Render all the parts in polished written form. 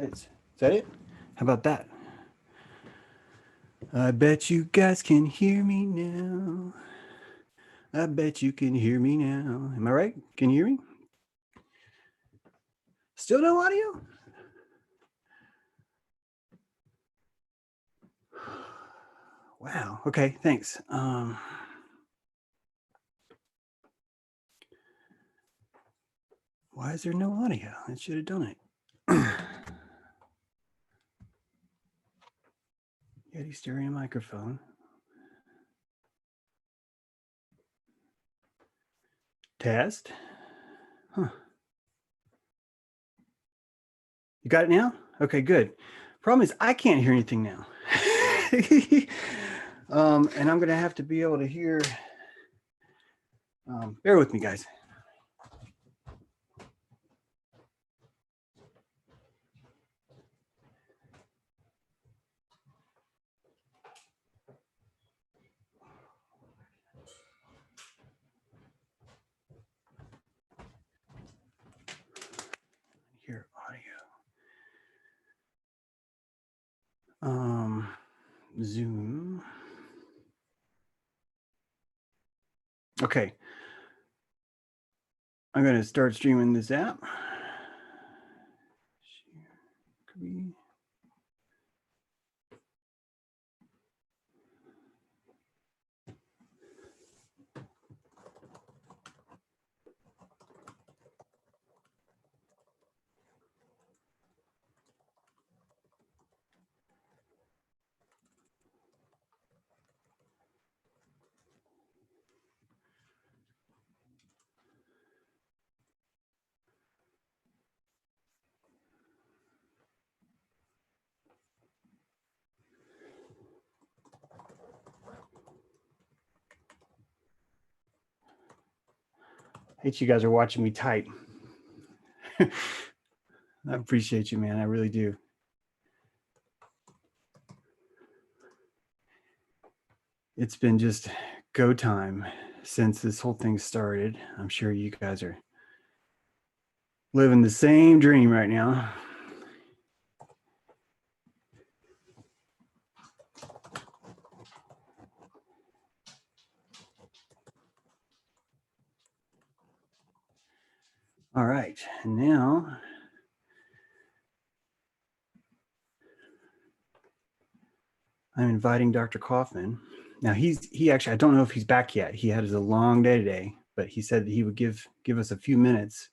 Is that it? How about that? I bet you guys can hear me now. I bet you can hear me now. Am I right? Can you hear me? Still no audio? Wow. Okay, thanks. Why is there no audio? I should have done it. Yeti stereo microphone. Test. Huh. You got it now? Okay, good. Problem is I can't hear anything now. And I'm gonna have to be able to hear. Bear with me, guys. Hear audio. Zoom. Okay. I'm going to start streaming this app. I hate you guys are watching me type. I appreciate you, man. I really do. It's been just go time since this whole thing started. I'm sure you guys are living the same dream right now. All right, and now I'm inviting Dr. Kaufman. Now he actually, I don't know if he's back yet. He had a long day today, but he said that he would give us a few minutes.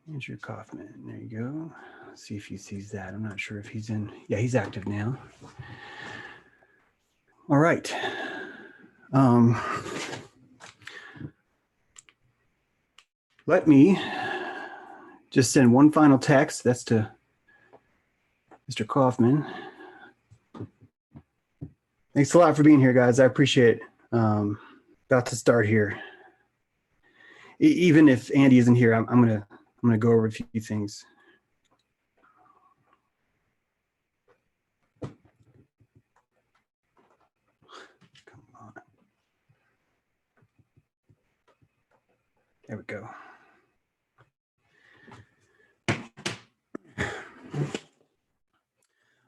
Andrew Kaufman, there you go. Let's see if he sees that. I'm not sure if he's in. Yeah, he's active now. All right. Let me just send one final text. That's to Mr. Kaufman. Thanks a lot for being here, guys. I appreciate it. About to start here. Even if Andy isn't here, I'm gonna go over a few things. Come on. There we go.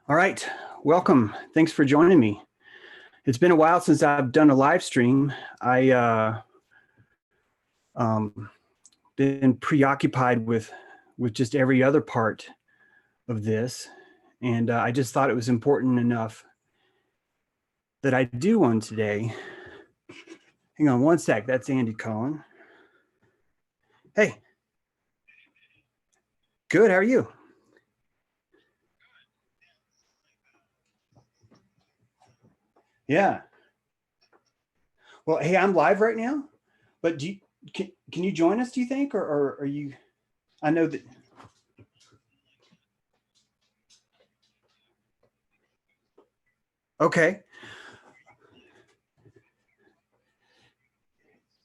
All right, welcome. Thanks for joining me. It's been a while since I've done a live stream. I been preoccupied with just every other part of this, and I just thought it was important enough that I do one today. Hang on one sec. That's Andy calling. Hey. Good. How are you? Yeah. Well, hey, I'm live right now, but can you join us, do you think, or are you? I know that. Okay.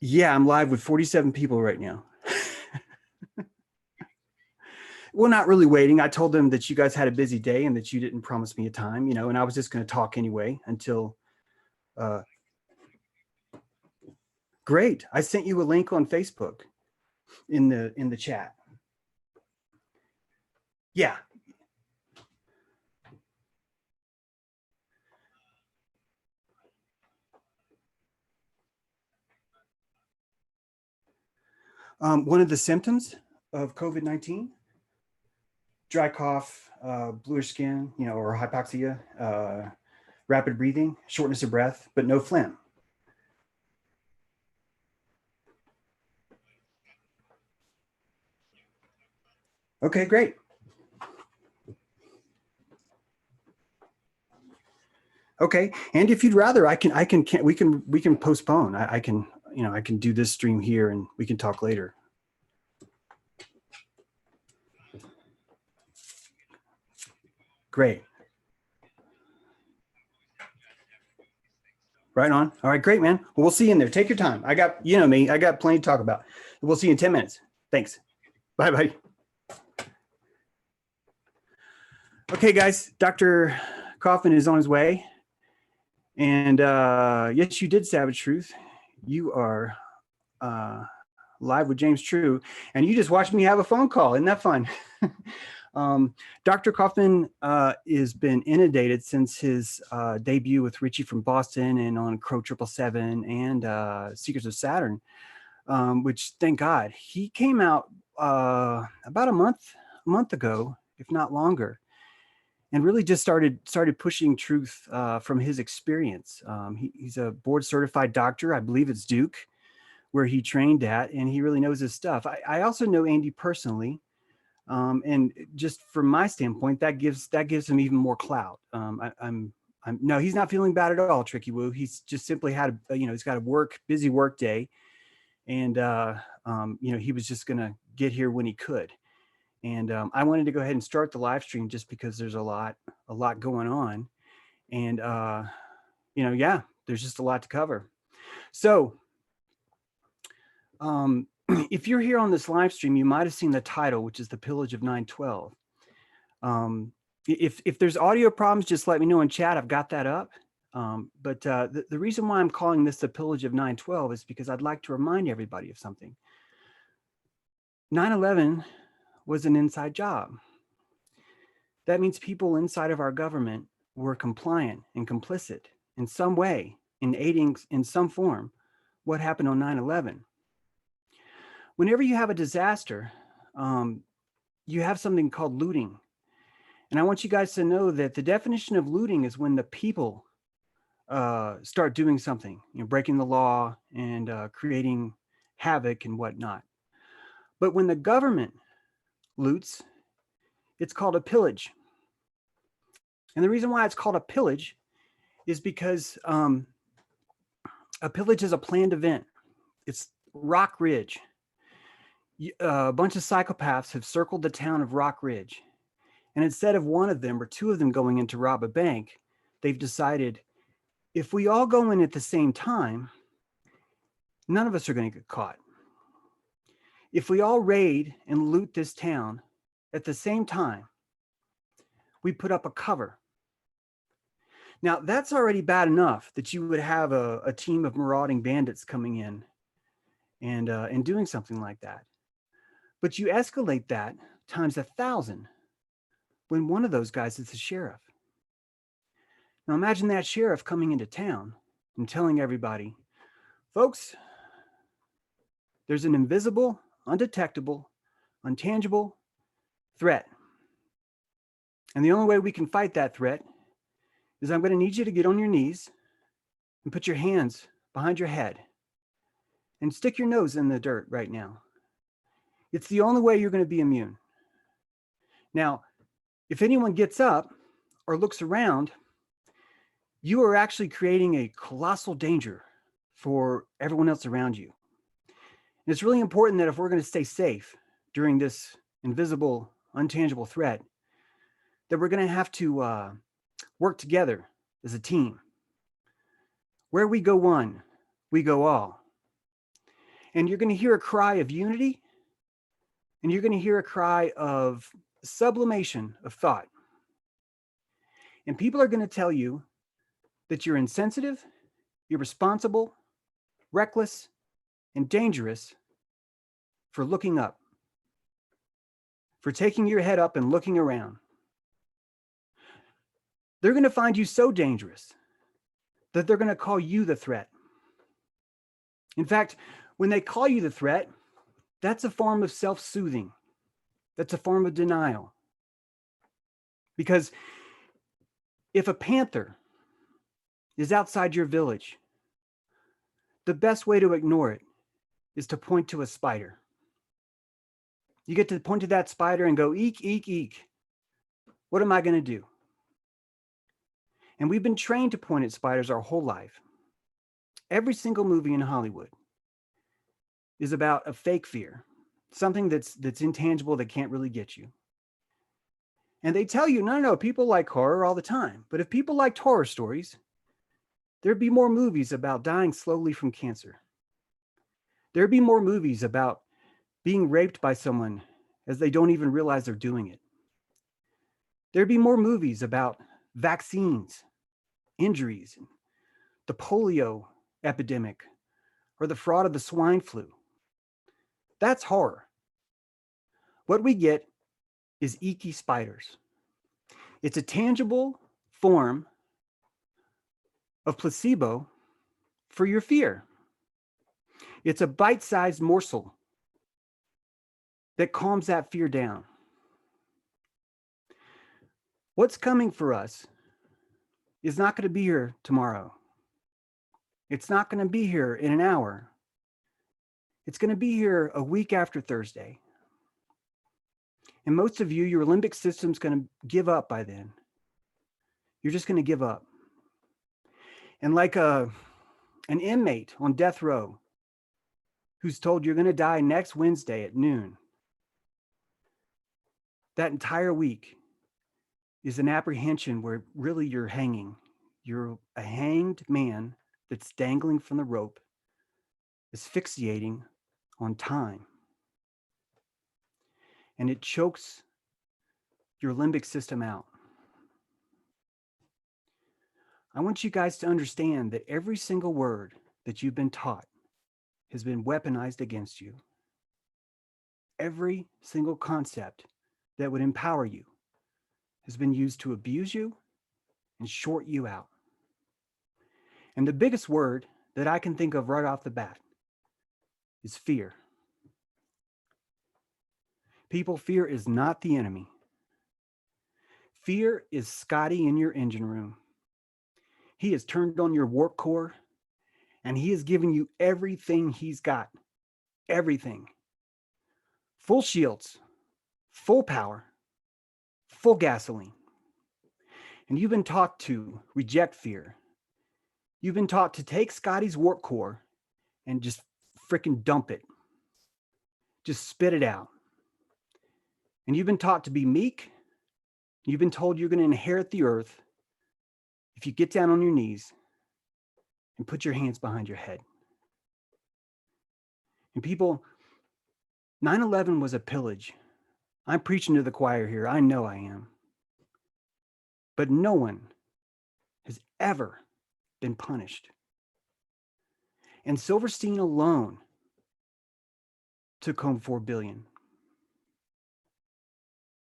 Yeah, I'm live with 47 people right now. Well, not really waiting. I told them that you guys had a busy day and that you didn't promise me a time, and I was just going to talk anyway until Great. I sent you a link on Facebook in the chat. Yeah. One of the symptoms of COVID-19, dry cough, bluish skin, or hypoxia, rapid breathing, shortness of breath, but no phlegm. Okay, great. Okay, and if you'd rather, we can postpone. I can do this stream here, and we can talk later. Great. Right on. All right, great, man. Well, we'll see you in there. Take your time. I got me. I got plenty to talk about. We'll see you in 10 minutes. Thanks. Bye bye. Okay, guys. Dr. Kaufman is on his way. And yes, you did Savage Truth. You are live with James True, and you just watched me have a phone call. Isn't that fun? Dr. Kaufman has been inundated since his debut with Richie from Boston and on Crow 777 and Secrets of Saturn, which thank God he came out about a month ago, if not longer. And really just started pushing truth from his experience. He's a board certified doctor. I believe it's Duke, where he trained at, and he really knows his stuff. I also know Andy personally, and just from my standpoint, that gives him even more clout. No, he's not feeling bad at all, Tricky Woo. He's just simply had he's got a busy work day, and he was just gonna get here when he could. And I wanted to go ahead and start the live stream just because there's a lot going on. And, yeah, there's just a lot to cover. So if you're here on this live stream, you might have seen the title, which is The Pillage of 912. If there's audio problems, just let me know in chat. I've got that up. But the reason why I'm calling this The Pillage of 912 is because I'd like to remind everybody of something. 9/11 was an inside job. That means people inside of our government were compliant and complicit in some way, in aiding in some form what happened on 9/11. Whenever you have a disaster, you have something called looting. And I want you guys to know that the definition of looting is when the people start doing something, breaking the law and creating havoc and whatnot. But when the government loots, it's called a pillage. And the reason why it's called a pillage is because a pillage is a planned event. It's Rock Ridge. A bunch of psychopaths have circled the town of Rock Ridge. And instead of one of them or two of them going in to rob a bank, they've decided if we all go in at the same time, none of us are going to get caught. If we all raid and loot this town at the same time, we put up a cover. Now, that's already bad enough that you would have a team of marauding bandits coming in and doing something like that. But you escalate that times 1,000 when one of those guys is the sheriff. Now, imagine that sheriff coming into town and telling everybody, folks, there's an invisible, undetectable, untangible threat. And the only way we can fight that threat is I'm going to need you to get on your knees and put your hands behind your head and stick your nose in the dirt right now. It's the only way you're going to be immune. Now, if anyone gets up or looks around, you are actually creating a colossal danger for everyone else around you. And it's really important that if we're going to stay safe during this invisible, untangible threat, that we're going to have to work together as a team. Where we go one, we go all. And you're going to hear a cry of unity, and you're going to hear a cry of sublimation of thought. And people are going to tell you that you're insensitive irresponsible, reckless, and dangerous for looking up, for taking your head up and looking around. They're going to find you so dangerous that they're going to call you the threat. In fact, when they call you the threat, that's a form of self-soothing. That's a form of denial. Because if a panther is outside your village, the best way to ignore it is to point to a spider. You get to point to that spider and go, eek, eek, eek. What am I going to do? And we've been trained to point at spiders our whole life. Every single movie in Hollywood is about a fake fear, something that's intangible that can't really get you. And they tell you, no, people like horror all the time. But if people liked horror stories, there'd be more movies about dying slowly from cancer. There'd be more movies about being raped by someone as they don't even realize they're doing it. There'd be more movies about vaccines, injuries, the polio epidemic, or the fraud of the swine flu. That's horror. What we get is icky spiders. It's a tangible form of placebo for your fear. It's a bite-sized morsel that calms that fear down. What's coming for us is not going to be here tomorrow. It's not going to be here in an hour. It's going to be here a week after Thursday. And most of you, your limbic system's going to give up by then. You're just going to give up. And like an inmate on death row who's told you're going to die next Wednesday at noon, that entire week is an apprehension where really you're hanging. You're a hanged man that's dangling from the rope, asphyxiating on time. And it chokes your limbic system out. I want you guys to understand that every single word that you've been taught has been weaponized against you. Every single concept that would empower you has been used to abuse you and short you out. And the biggest word that I can think of right off the bat is fear. People, fear is not the enemy. Fear is Scotty in your engine room. He has turned on your warp core and he has given you everything he's got. Everything. Full shields, full power, full gasoline. And you've been taught to reject fear. You've been taught to take Scotty's warp core and just freaking dump it. Just spit it out. And you've been taught to be meek. You've been told you're going to inherit the earth if you get down on your knees and put your hands behind your head. And people, 9/11 was a pillage. I'm preaching to the choir here. I know I am. But no one has ever been punished. And Silverstein alone took home $4 billion.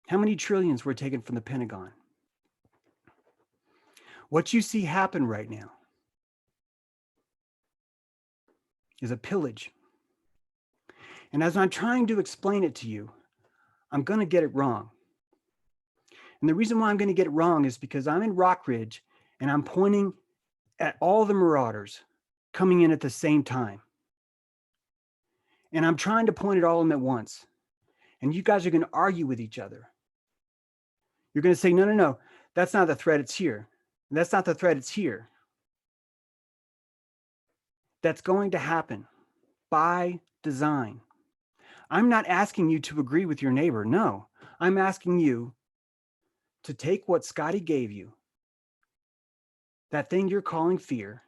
How many trillions were taken from the Pentagon? What you see happen right now is a pillage. And as I'm trying to explain it to you, I'm going to get it wrong. And the reason why I'm going to get it wrong is because I'm in Rock Ridge and I'm pointing at all the marauders coming in at the same time. And I'm trying to point at all of them at once. And you guys are going to argue with each other. You're going to say, no, that's not the threat, it's here. And that's not the threat, it's here. That's going to happen by design. I'm not asking you to agree with your neighbor. No, I'm asking you to take what Scotty gave you, that thing you're calling fear,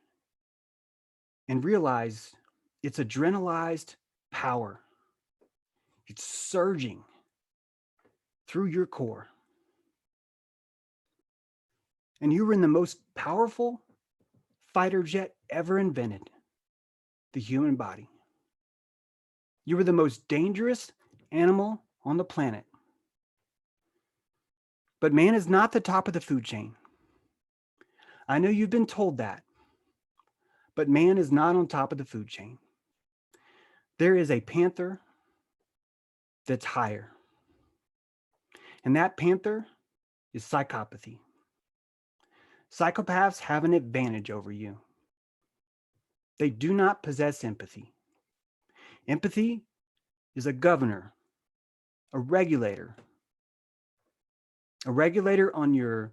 and realize it's adrenalized power. It's surging through your core. And you're in the most powerful, fighter jet ever invented, the human body. You were the most dangerous animal on the planet. But man is not the top of the food chain. I know you've been told that, but man is not on top of the food chain. There is a panther that's higher. And that panther is psychopathy. Psychopaths have an advantage over you. They do not possess empathy. Empathy is a governor, a regulator on your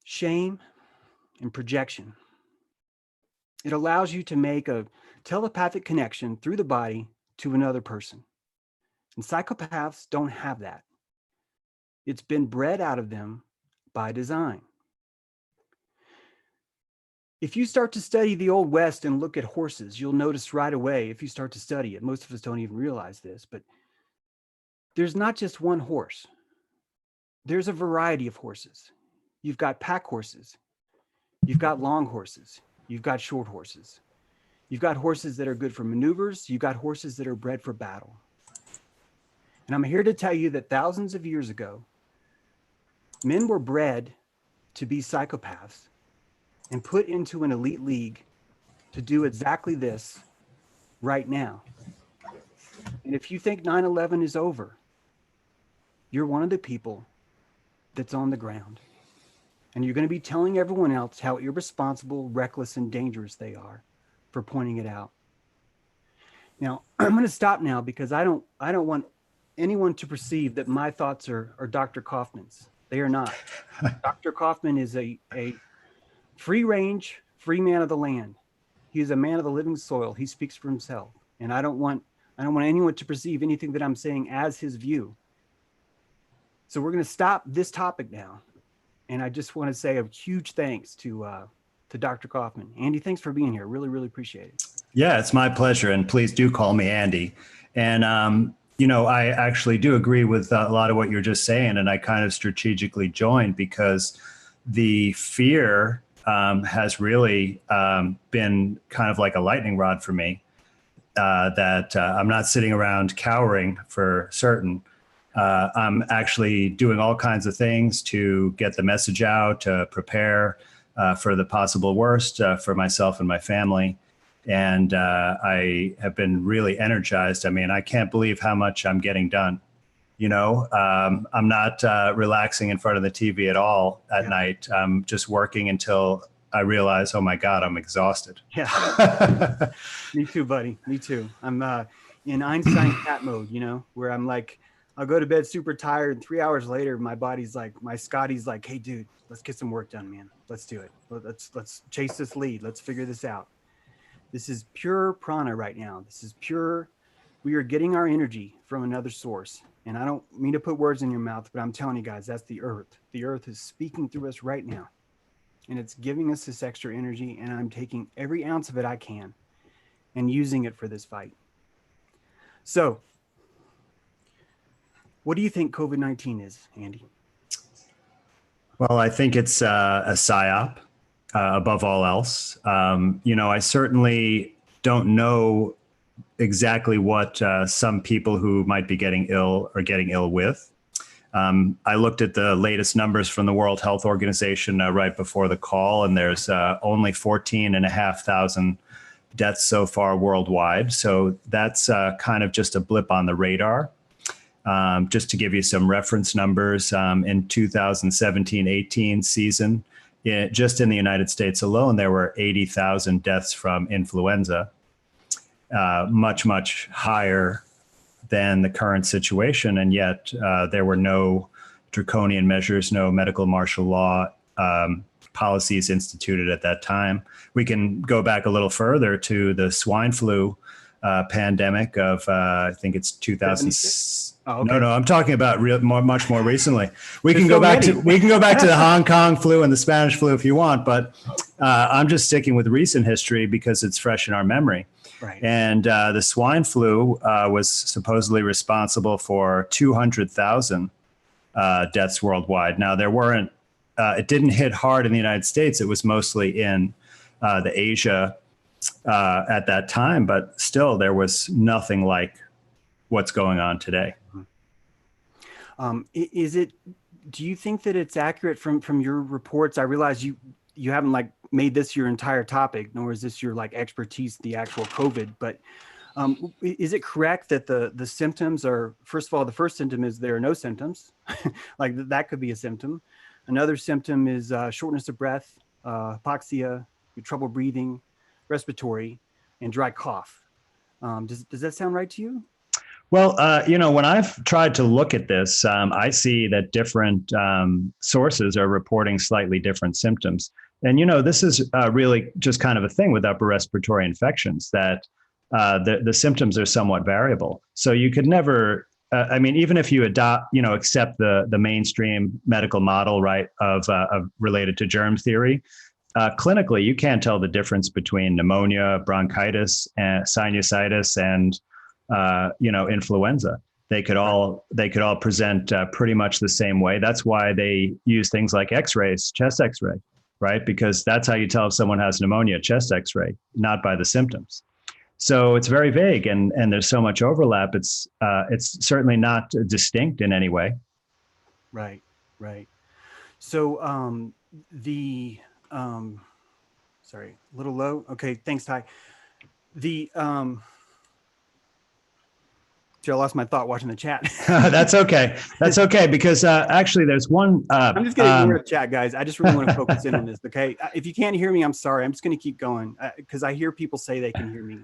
shame and projection. It allows you to make a telepathic connection through the body to another person. And psychopaths don't have that. It's been bred out of them by design. If you start to study the Old West and look at horses, you'll notice right away, if you start to study it, most of us don't even realize this, but there's not just one horse. There's a variety of horses. You've got pack horses. You've got long horses. You've got short horses. You've got horses that are good for maneuvers. You've got horses that are bred for battle. And I'm here to tell you that thousands of years ago, men were bred to be psychopaths and put into an elite league to do exactly this right now. And if you think 9/11 is over, you're one of the people that's on the ground. And you're going to be telling everyone else how irresponsible, reckless, and dangerous they are for pointing it out. Now, I'm going to stop now because I don't want anyone to perceive that my thoughts are Dr. Kaufman's. They are not. Dr. Kaufman is a free range, free man of the land. He is a man of the living soil. He speaks for himself. And I don't want anyone to perceive anything that I'm saying as his view. So we're going to stop this topic now. And I just want to say a huge thanks to Dr. Kaufman. Andy, thanks for being here. Really, really appreciate it. Yeah, it's my pleasure. And please do call me Andy. And, I actually do agree with a lot of what you're just saying. And I kind of strategically joined because the fear has really been kind of like a lightning rod for me, that I'm not sitting around cowering for certain. I'm actually doing all kinds of things to get the message out, to prepare for the possible worst for myself and my family. And I have been really energized. I mean, I can't believe how much I'm getting done. I'm not relaxing in front of the TV at all at night. I'm just working until I realize, oh my God, I'm exhausted. Yeah. Me too, buddy. Me too. I'm in Einstein cat mode, where I'm like, I'll go to bed super tired. And 3 hours later, my body's like, my Scotty's like, hey, dude, let's get some work done, man. Let's do it. Let's chase this lead. Let's figure this out. This is pure prana right now. This is pure. We are getting our energy from another source. And I don't mean to put words in your mouth, but I'm telling you guys, that's the earth. The earth is speaking through us right now. And it's giving us this extra energy. And I'm taking every ounce of it I can and using it for this fight. So, what do you think COVID-19 is, Andy? Well, I think it's a psyop above all else. I certainly don't know exactly what some people who might be getting ill are getting ill with. I looked at the latest numbers from the World Health Organization right before the call, and there's only 14,500 deaths so far worldwide. So that's kind of just a blip on the radar. Just to give you some reference numbers, in 2017-18 season, just in the United States alone, there were 80,000 deaths from influenza, much, much higher than the current situation. And yet there were no draconian measures, no medical martial law policies instituted at that time. We can go back a little further to the swine flu pandemic of, I think it's 2000. Oh, okay. No, I'm talking about much more recently. We can go back to the Hong Kong flu and the Spanish flu if you want, but I'm just sticking with recent history because it's fresh in our memory. Right. And the swine flu was supposedly responsible for 200,000 deaths worldwide. Now, there weren't it didn't hit hard in the United States. It was mostly in the Asia at that time, but still there was nothing like what's going on today. Is it? Do you think that it's accurate from your reports? I realize you haven't like made this your entire topic, nor is this your like expertise, the actual COVID. But is it correct that the symptoms are, first of all, the first symptom is there are no symptoms, like that could be a symptom. Another symptom is shortness of breath, hypoxia, trouble breathing, respiratory, and dry cough. Does that sound right to you? Well, when I've tried to look at this, I see that different sources are reporting slightly different symptoms. And, this is really just kind of a thing with upper respiratory infections, that the symptoms are somewhat variable. So you could never, even if you accept the mainstream medical model, right, of related to germ theory, clinically, you can't tell the difference between pneumonia, bronchitis, and sinusitis, and influenza. They could all present pretty much the same way. That's why they use things like X-rays, chest X-ray, right? Because that's how you tell if someone has pneumonia, chest X-ray, not by the symptoms. So it's very vague, and there's so much overlap. It's certainly not distinct in any way. Right. So sorry, a little low. Okay, thanks, Ty. I lost my thought watching the chat. That's okay. That's okay, because actually there's one. I'm just going to ignore the chat, guys. I just really want to focus in on this. Okay. If you can't hear me, I'm sorry. I'm just going to keep going because I hear people say they can hear me.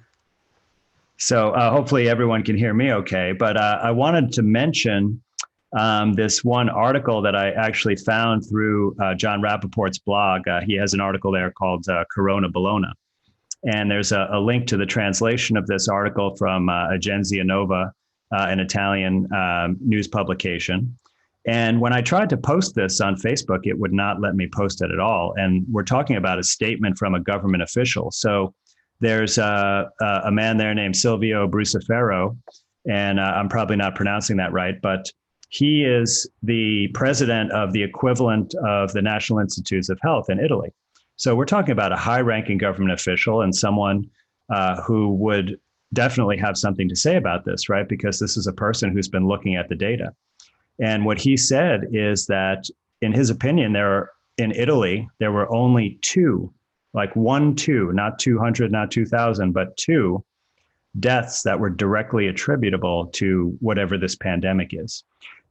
So hopefully everyone can hear me okay. But I wanted to mention this one article that I actually found through John Rappaport's blog. He has an article there called Corona Bologna. And there's a link to the translation of this article from Agenzia Nova, an Italian news publication. And when I tried to post this on Facebook, it would not let me post it at all. And we're talking about a statement from a government official. So there's a man there named Silvio Brusaferro, and I'm probably not pronouncing that right, but he is the president of the equivalent of the National Institutes of Health in Italy. So we're talking about a high-ranking government official and someone who would definitely have something to say about this, right? Because this is a person who's been looking at the data. And what he said is that, in his opinion, in Italy, there were only two, not 200, not 2,000, but two deaths that were directly attributable to whatever this pandemic is.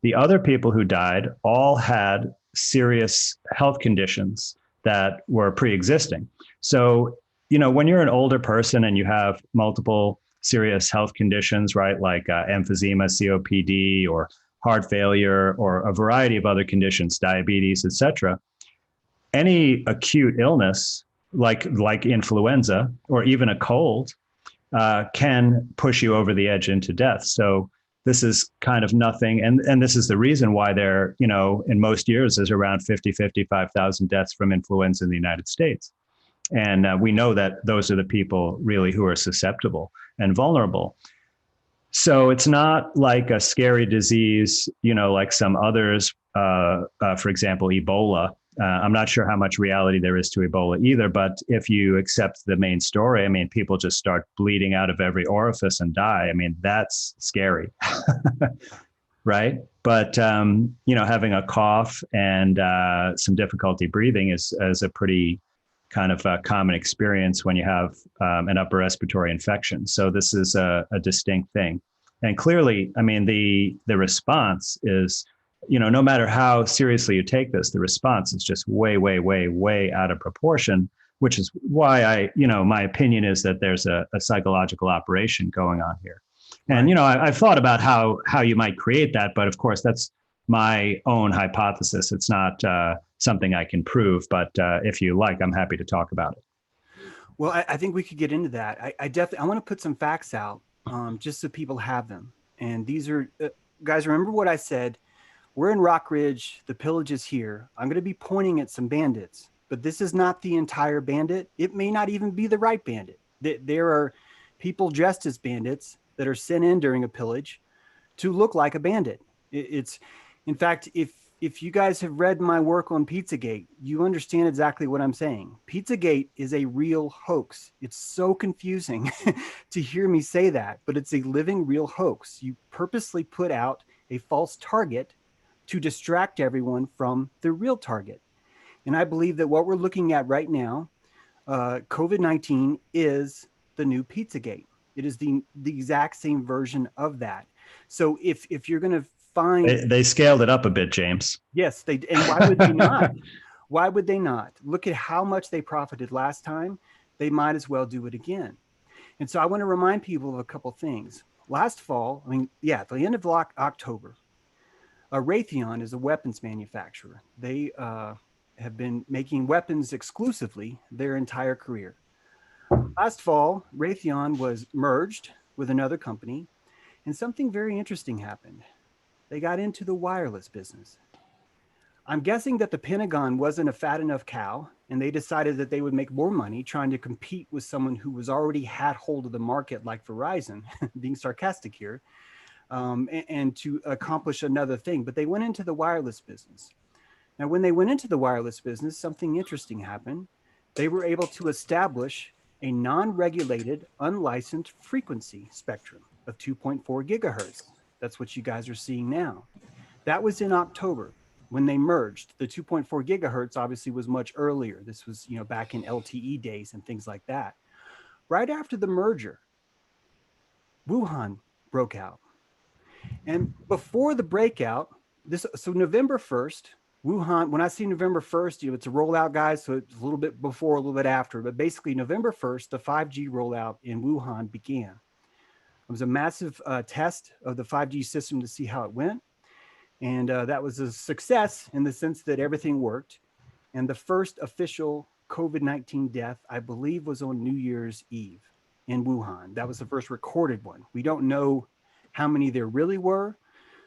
The other people who died all had serious health conditions that were pre-existing. So, when you're an older person and you have multiple serious health conditions, right, like emphysema, COPD, or heart failure, or a variety of other conditions, diabetes, etc., any acute illness like influenza or even a cold can push you over the edge into death. So this is kind of nothing. And this is the reason why there, in most years, there's around 55,000 deaths from influenza in the United States. And we know that those are the people really who are susceptible and vulnerable. So it's not like a scary disease, like some others, for example, Ebola. I'm not sure how much reality there is to Ebola either, but if you accept the main story, people just start bleeding out of every orifice and die. That's scary, right? But, having a cough and some difficulty breathing is a pretty kind of a common experience when you have an upper respiratory infection. So this is a distinct thing. And clearly, the response is, no matter how seriously you take this, the response is just way, way, way, way out of proportion, which is why my opinion is that there's a psychological operation going on here. And, I've thought about how you might create that, but of course that's my own hypothesis. It's not something I can prove, but if you like, I'm happy to talk about it. Well, I think we could get into that. I want to put some facts out just so people have them. And these are, guys, remember what I said. We're in Rock Ridge. The Pillage is here. I'm going to be pointing at some bandits, but this is not the entire bandit. It may not even be the right bandit. There are people dressed as bandits that are sent in during a pillage to look like a bandit. It's, in fact, if if you guys have read my work on Pizzagate, you understand exactly what I'm saying. Pizzagate is a real hoax. It's so confusing to hear me say that, but it's a living real hoax. You purposely put out a false target to distract everyone from the real target. And I believe that what we're looking at right now, COVID-19 is the new Pizzagate. It is the exact same version of that. So if you're going to find, They scaled it up a bit, James. yes, they, and why would they not? Why would they not? Look at how much they profited last time. They might as well do it again. And so I want to remind people of a couple things. Last fall, at the end of October, Raytheon is a weapons manufacturer. They have been making weapons exclusively their entire career. Last fall, Raytheon was merged with another company, and something very interesting happened. They got into the wireless business. I'm guessing that the Pentagon wasn't a fat enough cow, and they decided that they would make more money trying to compete with someone who was already had hold of the market like Verizon, being sarcastic here, and to accomplish another thing. But they went into the wireless business. Now, when they went into the wireless business, something interesting happened. They were able to establish a non-regulated, unlicensed frequency spectrum of 2.4 gigahertz. That's what you guys are seeing now. That was in October when they merged. The 2.4 gigahertz obviously was much earlier. This was, back in LTE days and things like that. Right after the merger, Wuhan broke out. And before the breakout, so November 1st, Wuhan, when I say November 1st, it's a rollout, guys, so it's a little bit before, a little bit after, but basically November 1st, the 5G rollout in Wuhan began. It was a massive test of the 5G system to see how it went. And that was a success in the sense that everything worked. And the first official COVID-19 death, I believe, was on New Year's Eve in Wuhan. That was the first recorded one. We don't know how many there really were.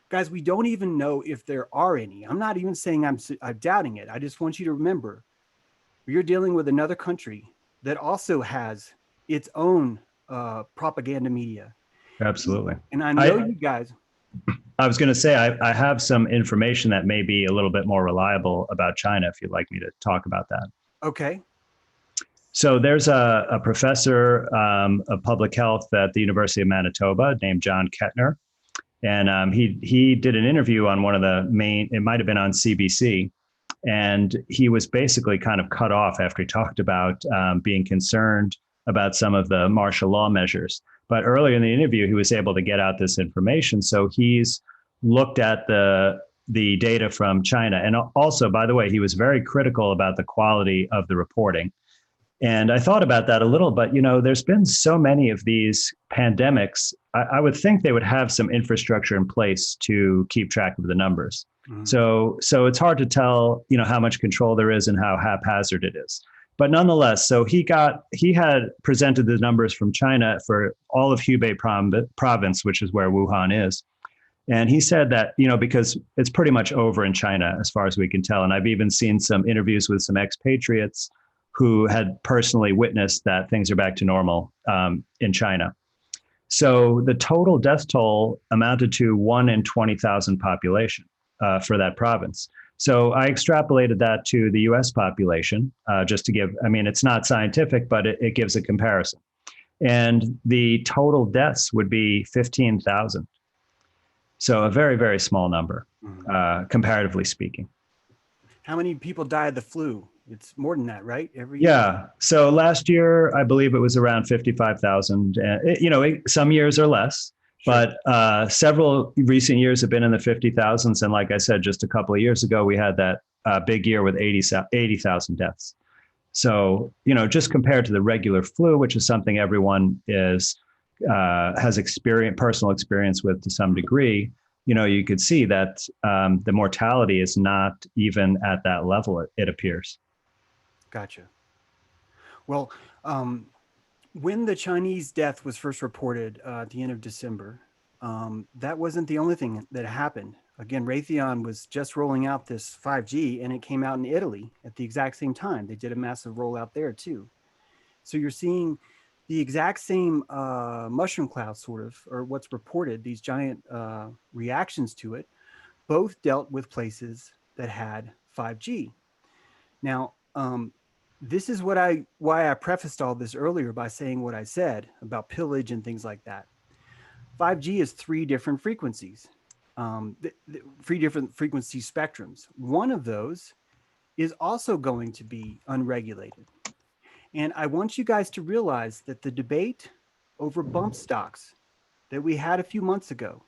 Guys, we don't even know if there are any. I'm not even saying I'm doubting it. I just want you to remember, you're dealing with another country that also has its own propaganda media. Absolutely. And I know you guys. I was going to say, I have some information that may be a little bit more reliable about China, if you'd like me to talk about that. Okay. So there's a professor of public health at the University of Manitoba named John Kettner. And he did an interview on one of the main, it might have been on CBC. And he was basically kind of cut off after he talked about being concerned about some of the martial law measures. But earlier in the interview, he was able to get out this information. So he's looked at the data from China. And also, by the way, he was very critical about the quality of the reporting. And I thought about that a little, but there's been so many of these pandemics. I would think they would have some infrastructure in place to keep track of the numbers. Mm-hmm. So it's hard to tell, how much control there is and how haphazard it is. But nonetheless, so he had presented the numbers from China for all of Hubei province, which is where Wuhan is. And he said that, because it's pretty much over in China, as far as we can tell. And I've even seen some interviews with some expatriates who had personally witnessed that things are back to normal in China. So the total death toll amounted to 1 in 20,000 population for that province. So I extrapolated that to the US population, just to give, it's not scientific, but it gives a comparison. And the total deaths would be 15,000. So a very, very small number, comparatively speaking. How many people died of the flu? It's more than that, right? Every year? Yeah. So last year, I believe it was around 55,000. Some years are less, sure. But several recent years have been in the 50,000s. And like I said, just a couple of years ago, we had that big year with 80,000 deaths. So, just compared to the regular flu, which is something everyone has personal experience with to some degree, you could see that the mortality is not even at that level, it appears. Gotcha. Well, when the Chinese death was first reported at the end of December, that wasn't the only thing that happened. Again, Raytheon was just rolling out this 5G, and it came out in Italy at the exact same time. They did a massive rollout there too. So you're seeing the exact same mushroom cloud sort of, or what's reported, these giant reactions to it, both dealt with places that had 5G. Now, this is why I prefaced all this earlier by saying what I said about pillage and things like that. 5G is three different frequencies, three different frequency spectrums. One of those is also going to be unregulated. And I want you guys to realize that the debate over bump stocks that we had a few months ago,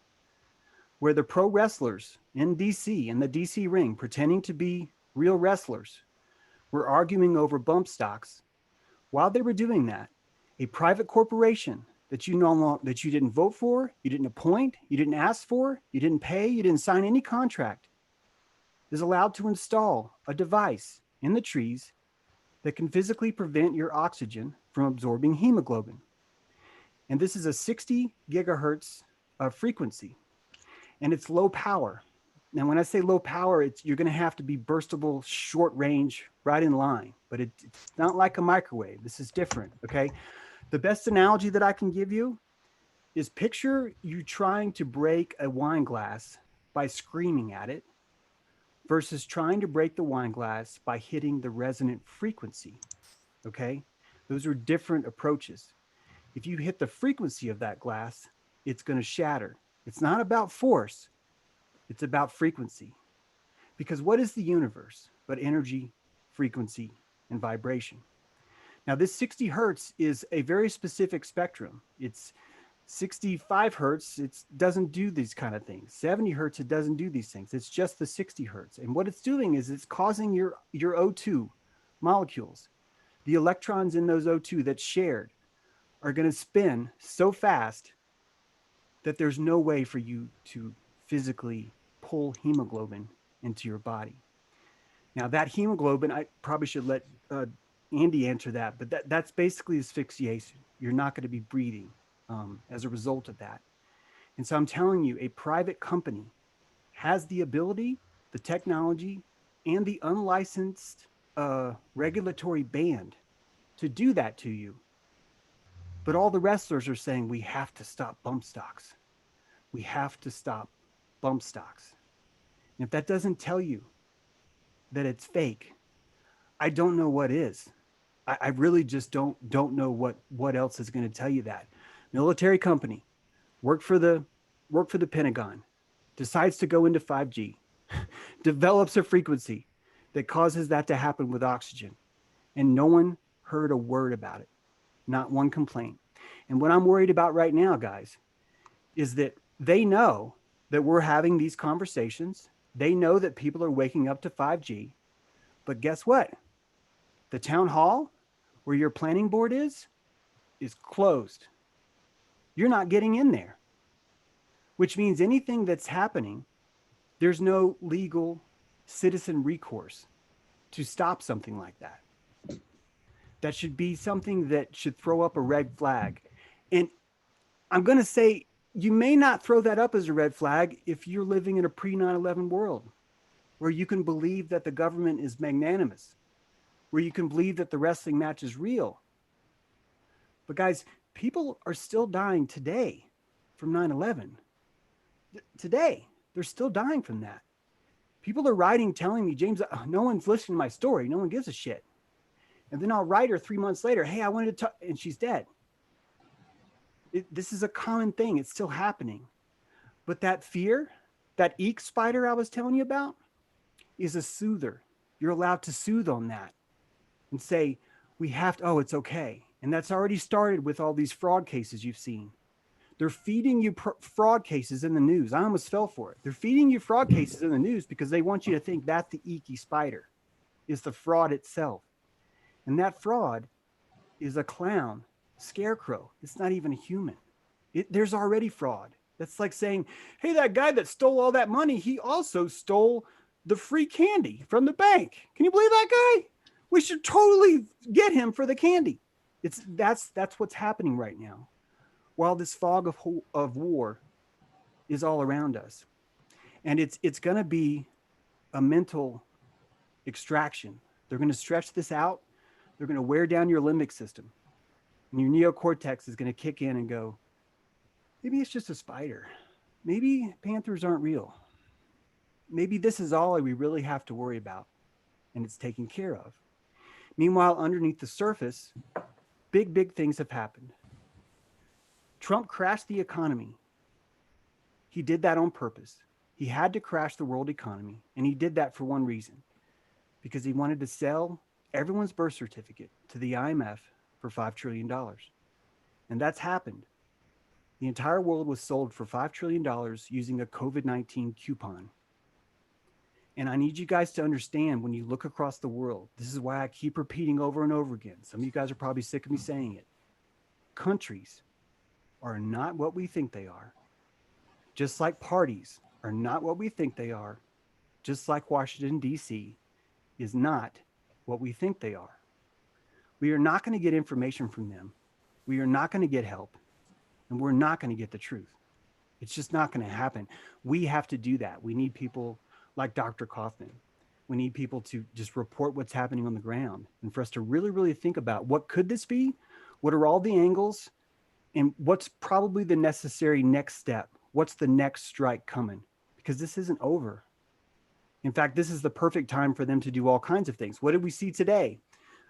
where the pro wrestlers in DC, in the DC ring, pretending to be real wrestlers, were arguing over bump stocks. While they were doing that, a private corporation that that you didn't vote for, you didn't appoint, you didn't ask for, you didn't pay, you didn't sign any contract, is allowed to install a device in the trees that can physically prevent your oxygen from absorbing hemoglobin. And this is a 60 gigahertz of frequency, and it's low power. Now, when I say low power, you're going to have to be burstable, short range, right in line, but it's not like a microwave. This is different, okay? The best analogy that I can give you is picture you trying to break a wine glass by screaming at it versus trying to break the wine glass by hitting the resonant frequency, okay? Those are different approaches. If you hit the frequency of that glass, it's going to shatter. It's not about force, it's about frequency. Because what is the universe but energy, frequency, and vibration? Now, this 60 hertz is a very specific spectrum. It's 65 hertz, it doesn't do these kind of things. 70 hertz, it doesn't do these things. It's just the 60 hertz. And what it's doing is it's causing your O2 molecules, the electrons in those O2 that's shared, are going to spin so fast that there's no way for you to physically pull hemoglobin into your body. Now, that hemoglobin, I probably should let Andy answer that, but that's basically asphyxiation. You're not going to be breathing as a result of that. And so I'm telling you, a private company has the ability, the technology, and the unlicensed regulatory band to do that to you. But all the wrestlers are saying we have to stop bump stocks. We have to stop bump stocks. And if that doesn't tell you that it's fake, I don't know what is. I really just don't know what else is going to tell you that. Military company, work for the Pentagon, decides to go into 5G, develops a frequency that causes that to happen with oxygen, and no one heard a word about it, not one complaint. And what I'm worried about right now, guys, is that they know that we're having these conversations. They know that people are waking up to 5G, but guess what? The town hall where your planning board is closed. You're not getting in there, which means anything that's happening, there's no legal citizen recourse to stop something like that. That should be something that should throw up a red flag. And I'm going to say, you may not throw that up as a red flag if you're living in a pre-9/11 world where you can believe that the government is magnanimous, where you can believe that the wrestling match is real. But guys, people are still dying today from 9/11. Today, they're still dying from that. People are writing, telling me, James, no one's listening to my story. No one gives a shit. And then I'll write her 3 months later, hey, I wanted to talk, and she's dead. This is a common thing. It's still happening. But that fear, that eek spider I was telling you about, is a soother. You're allowed to soothe on that and say, we have to, oh, it's okay. And that's already started with all these fraud cases you've seen. They're feeding you fraud cases in the news. I almost fell for it. They're feeding you fraud cases in the news because they want you to think that the eeky spider is the fraud itself. And that fraud is a clown, scarecrow. It's not even a human. There's already fraud. That's like saying, hey, that guy that stole all that money, he also stole the free candy from the bank. Can you believe that guy? We should totally get him for the candy. That's what's happening right now, while this fog of war is all around us. And it's going to be a mental extraction. They're going to stretch this out. They're going to wear down your limbic system. And your neocortex is going to kick in and go, maybe it's just a spider. Maybe panthers aren't real. maybe this is all we really have to worry about, and it's taken care of. Meanwhile, underneath the surface, big things have happened. Trump crashed the economy. He did that on purpose. He had to crash the world economy, and he did that for one reason, because he wanted to sell everyone's birth certificate to the IMF for $5 trillion. And that's happened. The entire world was sold for $5 trillion using a COVID-19 coupon. And I need you guys to understand, when you look across the world, this is why I keep repeating over and over again. Some of you guys are probably sick of me saying it. Countries are not what we think they are. Just like parties are not what we think they are. Just like Washington, D.C. is not what we think they are. We are not going to get information from them. We are not going to get help. And we're not going to get the truth. It's just not going to happen. We have to do that. We need people like Dr. Kaufman. We need people to just report what's happening on the ground, and for us to really think about, what could this be? What are all the angles? And what's probably the necessary next step? What's the next strike coming? Because this isn't over. In fact, this is the perfect time for them to do all kinds of things. What did we see today?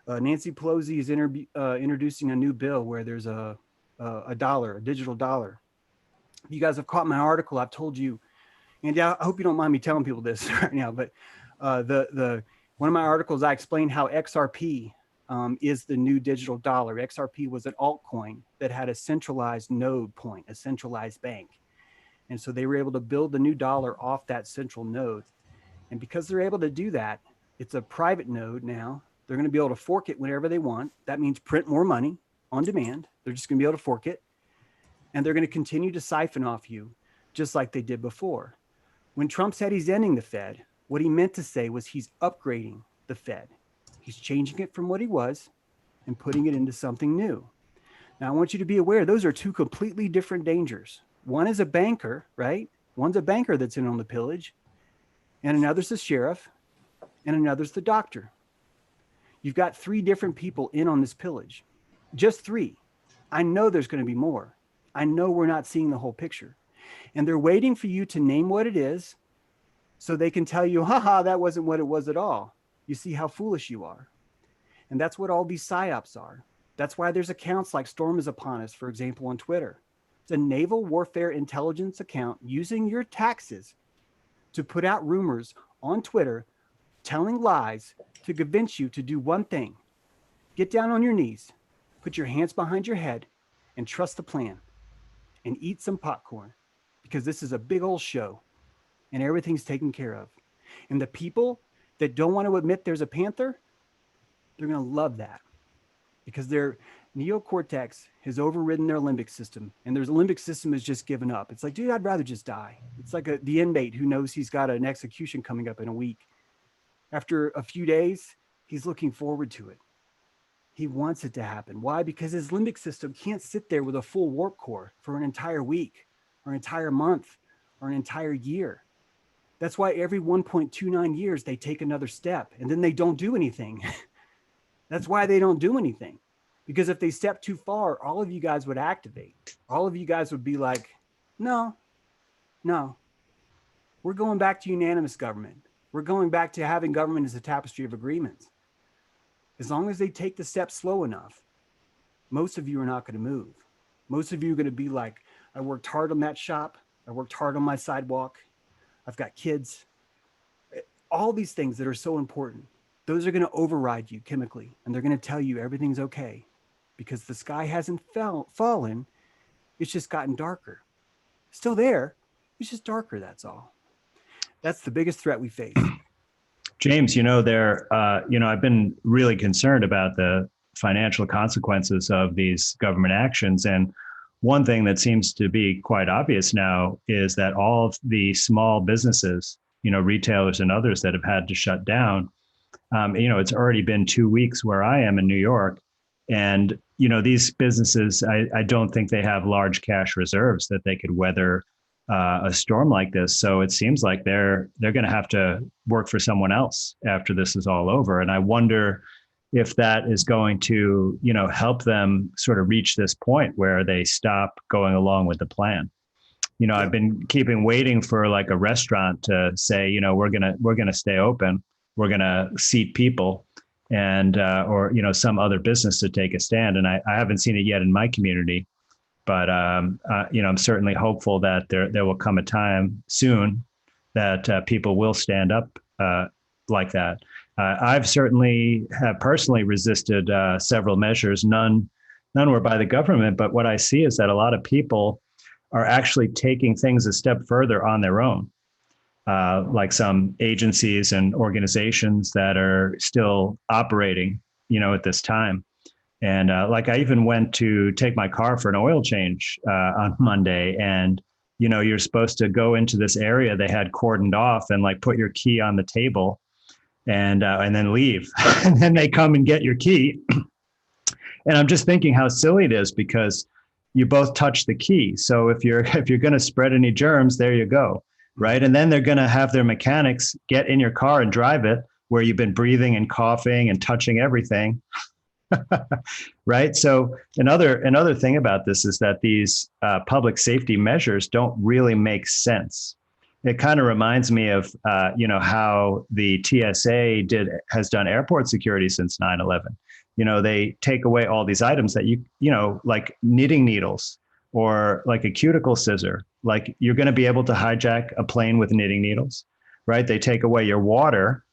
Nancy Pelosi is introducing a new bill where there's a digital dollar. If you guys have caught my article, I've told you, and I hope you don't mind me telling people this right now, but one of my articles, I explained how XRP is the new digital dollar. XRP was an altcoin that had a centralized node point, a centralized bank. And so they were able to build the new dollar off that central node. And because they're able to do that, it's a private node now. They're going to be able to fork it whenever they want. That means print more money on demand. They're just going to be able to fork it. And they're going to continue to siphon off you just like they did before. When Trump said he's ending the Fed, what he meant to say was he's upgrading the Fed. He's changing it from what he was and putting it into something new. Now, I want you to be aware, those are two completely different dangers. One is a banker, right? One's a banker that's in on the pillage, and another's the sheriff, and another's the doctor. You've got three different people in on this pillage. Just three. I know there's going to be more. I know we're not seeing the whole picture. And they're waiting for you to name what it is so they can tell you, haha, that wasn't what it was at all. You see how foolish you are. And that's what all these psyops are. That's why there's accounts like Storm is Upon Us, for example, on Twitter. It's a naval warfare intelligence account using your taxes to put out rumors on Twitter, telling lies to convince you to do one thing. Get down on your knees, put your hands behind your head, and trust the plan, and eat some popcorn, because this is a big old show and everything's taken care of. And the people that don't want to admit there's a panther, they're going to love that, because their neocortex has overridden their limbic system, and their limbic system has just given up. It's like, dude, I'd rather just die. It's like the inmate who knows he's got an execution coming up in a week. After a few days, he's looking forward to it. He wants it to happen. Why? Because his limbic system can't sit there with a full warp core for an entire week or an entire month or an entire year. That's why every 1.29 years, they take another step and then they don't do anything. That's why they don't do anything. Because if they step too far, all of you guys would activate. All of you guys would be like, no, we're going back to unanimous government. We're going back to having government as a tapestry of agreements. As long as they take the steps slow enough, most of you are not going to move. Most of you are going to be like, I worked hard on that shop. I worked hard on my sidewalk. I've got kids. All these things that are so important, those are going to override you chemically, and they're going to tell you everything's okay, because the sky hasn't fallen. It's just gotten darker. Still there. It's just darker. That's all. That's the biggest threat we face. James, I've been really concerned about the financial consequences of these government actions. And one thing that seems to be quite obvious now is that all of the small businesses, retailers and others that have had to shut down, it's already been 2 weeks where I am in New York. And, these businesses, I don't think they have large cash reserves that they could weather a storm like this. So it seems like they're going to have to work for someone else after this is all over. And I wonder if that is going to, help them sort of reach this point where they stop going along with the plan. I've been waiting for like a restaurant to say, we're gonna stay open, we're gonna seat people, and or some other business to take a stand. And I haven't seen it yet in my community, but I'm certainly hopeful that there will come a time soon that people will stand up like that. I've certainly have personally resisted several measures. None were by the government, but what I see is that a lot of people are actually taking things a step further on their own, like some agencies and organizations that are still operating, at this time. And like I even went to take my car for an oil change on Monday, and you're supposed to go into this area they had cordoned off and like put your key on the table and then leave, and then they come and get your key. And I'm just thinking how silly it is, because you both touch the key. So if you're going to spread any germs, there you go, right? And then they're going to have their mechanics get in your car and drive it where you've been breathing and coughing and touching everything. Right. So another thing about this is that these public safety measures don't really make sense. It kind of reminds me of how the TSA has done airport security since 9/11. They take away all these items that like knitting needles or like a cuticle scissor. Like, you're going to be able to hijack a plane with knitting needles, right? They take away your water.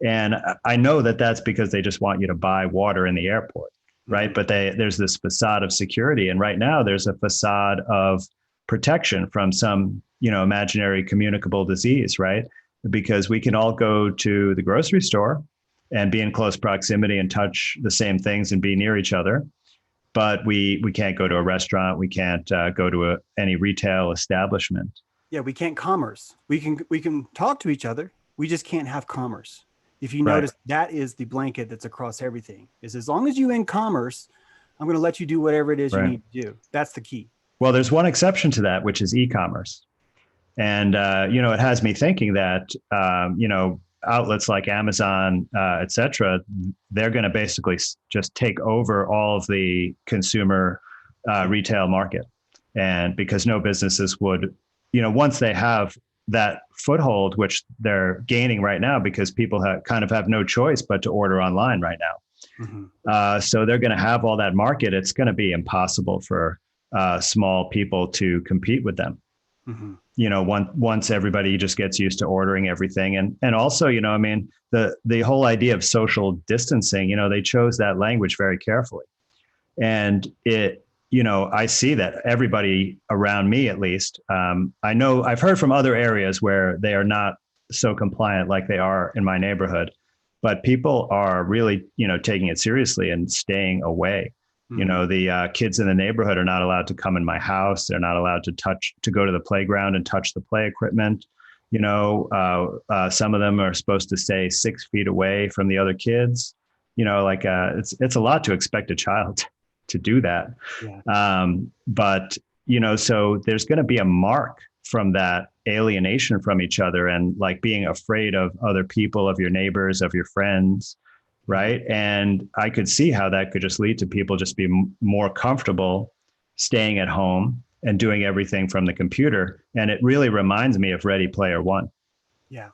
And I know that that's because they just want you to buy water in the airport, right? But there's this facade of security. And right now there's a facade of protection from some, imaginary communicable disease, right? Because we can all go to the grocery store and be in close proximity and touch the same things and be near each other. But we can't go to a restaurant. We can't go to any retail establishment. Yeah, we can't commerce. We can talk to each other. We just can't have commerce. If you Right. notice, that is the blanket that's across everything. Is as long as you in commerce, I'm going to let you do whatever it is you need to do. That's the key. Well, there's one exception to that, which is e-commerce. And, it has me thinking that, outlets like Amazon, et cetera, they're going to basically just take over all of the consumer retail market. And because no businesses would, once they have that foothold, which they're gaining right now, because people have no choice but to order online right now. Mm-hmm. So they're going to have all that market. It's going to be impossible for small people to compete with them. Mm-hmm. Once everybody just gets used to ordering everything. And also, the whole idea of social distancing, they chose that language very carefully. And I see that everybody around me, at least, I know I've heard from other areas where they are not so compliant like they are in my neighborhood, but people are really, taking it seriously and staying away. Mm-hmm. The kids in the neighborhood are not allowed to come in my house. They're not allowed to go to the playground and touch the play equipment. Some of them are supposed to stay 6 feet away from the other kids. It's a lot to expect a child to do that. Yeah. But, so there's going to be a mark from that alienation from each other, and like being afraid of other people, of your neighbors, of your friends. Right. And I could see how that could just lead to people just be more comfortable staying at home and doing everything from the computer. And it really reminds me of Ready Player One. Yeah.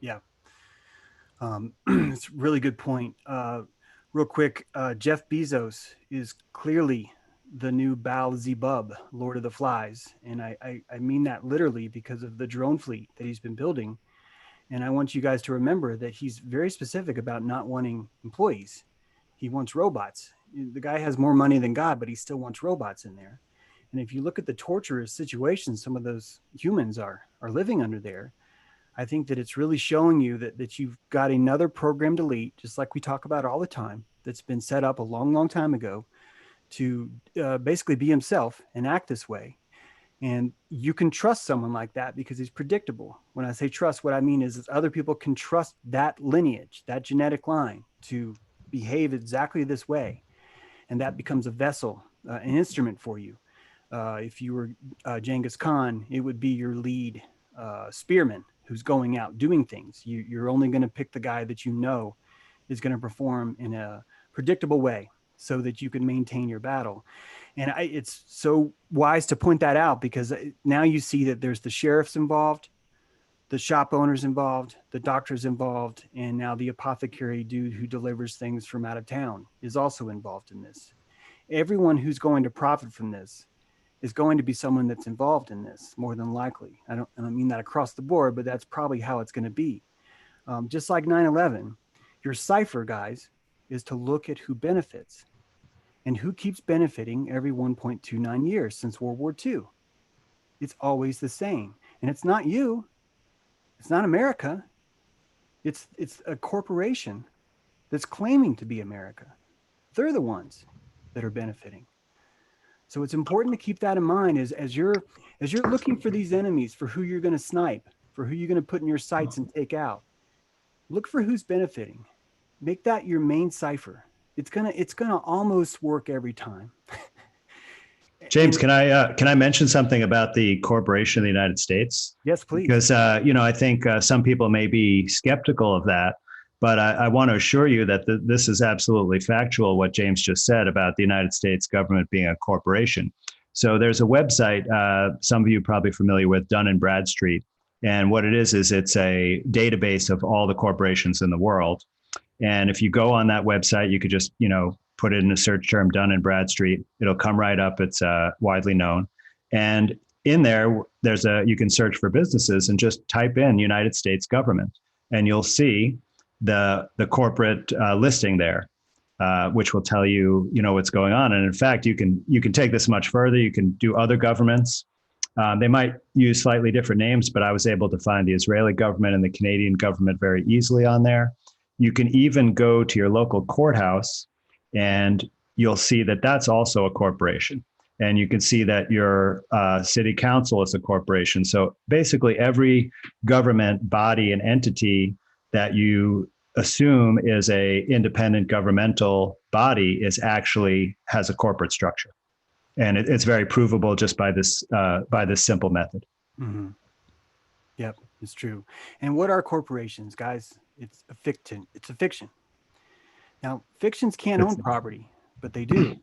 Yeah. It's a really good point. Real quick, Jeff Bezos is clearly the new Beelzebub, Lord of the Flies. And I mean that literally, because of the drone fleet that he's been building. And I want you guys to remember that he's very specific about not wanting employees. He wants robots. The guy has more money than God, but he still wants robots in there. And if you look at the torturous situations some of those humans are living under there, I think that it's really showing you that you've got another programmed elite, just like we talk about all the time, that's been set up a long, long time ago to basically be himself and act this way. And you can trust someone like that because he's predictable. When I say trust, what I mean is other people can trust that lineage, that genetic line, to behave exactly this way. And that becomes a vessel, an instrument for you. If you were Genghis Khan, it would be your lead spearman who's going out doing things. You're only going to pick the guy that is going to perform in a predictable way. so that you can maintain your battle. And it's so wise to point that out, because now you see that there's the sheriffs involved, the shop owners involved, the doctors involved, and now the apothecary dude who delivers things from out of town is also involved in this. Everyone who's going to profit from this is going to be someone that's involved in this, more than likely. I don't mean that across the board, but that's probably how it's going to be. Just like 9/11, your cipher, guys, is to look at who benefits and who keeps benefiting every 1.29 years since World War II. It's always the same. And it's not you. It's not America. It's a corporation that's claiming to be America. They're the ones that are benefiting. So it's important to keep that in mind as you're looking for these enemies, for who you're going to snipe, for who you're going to put in your sights and take out. Look for who's benefiting. Make that your main cipher. It's gonna almost work every time. James, can I mention something about the corporation of the United States? Yes, please. Because I think some people may be skeptical of that, but I want to assure you that this is absolutely factual, what James just said about the United States government being a corporation. So there's a website, some of you are probably familiar with, Dun & Bradstreet. And what it is it's a database of all the corporations in the world. And if you go on that website, you could just, put it in a search term, Dun & Bradstreet. It'll come right up. It's widely known. And in there, you can search for businesses and just type in United States government, and you'll see the corporate listing there, which will tell you, what's going on. And in fact, you can take this much further. You can do other governments. They might use slightly different names, but I was able to find the Israeli government and the Canadian government very easily on there. You can even go to your local courthouse and you'll see that that's also a corporation. And you can see that your city council is a corporation. So basically every government body and entity that you assume is a independent governmental body has a corporate structure. And it's very provable just by this simple method. Mm-hmm. Yep, it's true. And what are corporations, guys? It's a fiction. It's a fiction. Now, fictions can't own property, but they do.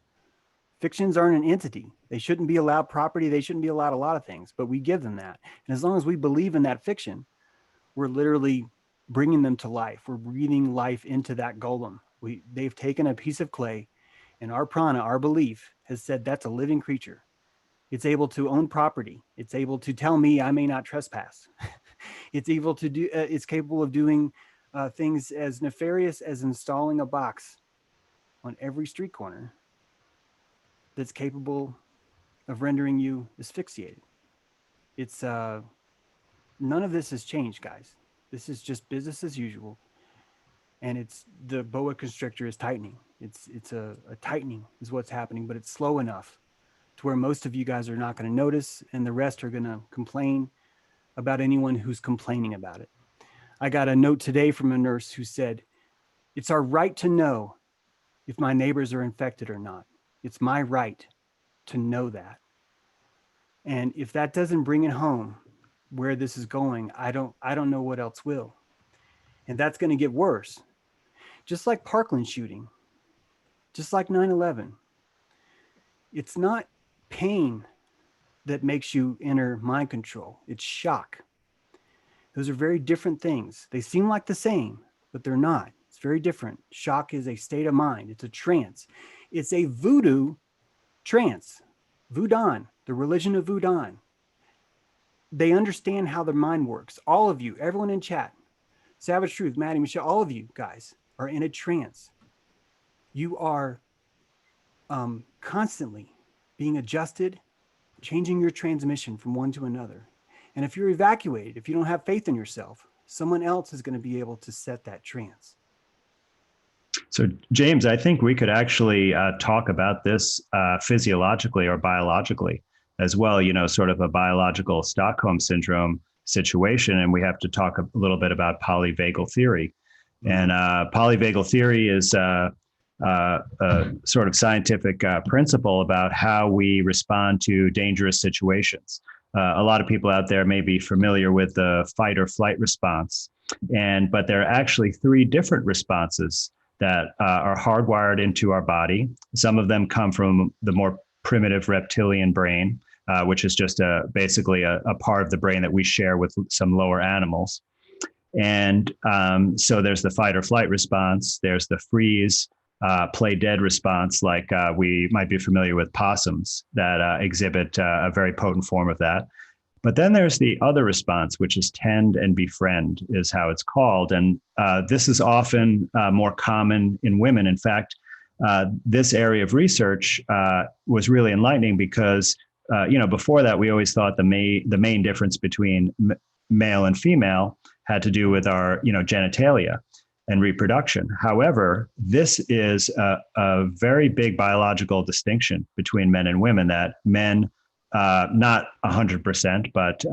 Fictions aren't an entity. They shouldn't be allowed property. They shouldn't be allowed a lot of things, but we give them that. And as long as we believe in that fiction, we're literally bringing them to life. We're breathing life into that golem. They've taken a piece of clay, and our prana, our belief, has said that's a living creature. It's able to own property. It's able to tell me I may not trespass. It's able to do. It's capable of doing things as nefarious as installing a box on every street corner that's capable of rendering you asphyxiated. It's none of this has changed, guys. This is just business as usual, and it's the boa constrictor is tightening. It's a tightening is what's happening, but it's slow enough to where most of you guys are not going to notice, and the rest are going to complain about anyone who's complaining about it. I got a note today from a nurse who said, "It's our right to know if my neighbors are infected or not. It's my right to know that." And if that doesn't bring it home where this is going, I don't know what else will. And that's going to get worse. Just like Parkland shooting, just like 9/11. It's not pain that makes you enter mind control. It's shock. Those are very different things. They seem like the same, but they're not. It's very different. Shock is a state of mind. It's a trance. It's a voodoo trance. Voodoo, the religion of voodoo. They understand how the mind works. All of you, everyone in chat, Savage Truth, Maddie, Michelle, all of you guys are in a trance. You are constantly being adjusted, changing your transmission from one to another. And if you're evacuated, if you don't have faith in yourself, someone else is going to be able to set that trance. So, James, I think we could actually talk about this physiologically or biologically as well, sort of a biological Stockholm syndrome situation. And we have to talk a little bit about polyvagal theory. And polyvagal theory is a sort of scientific principle about how we respond to dangerous situations. A lot of people out there may be familiar with the fight or flight response, but there are actually three different responses that are hardwired into our body. Some of them come from the more primitive reptilian brain, which is just basically a part of the brain that we share with some lower animals. And so there's the fight or flight response. There's the freeze, play dead response, like we might be familiar with possums that exhibit a very potent form of that. But then there's the other response, which is tend and befriend, is how it's called. And this is often more common in women. In fact, this area of research was really enlightening because, before that, we always thought the main difference between male and female had to do with our, genitalia and reproduction. However, this is a very big biological distinction between men and women, that men, not 100%, but,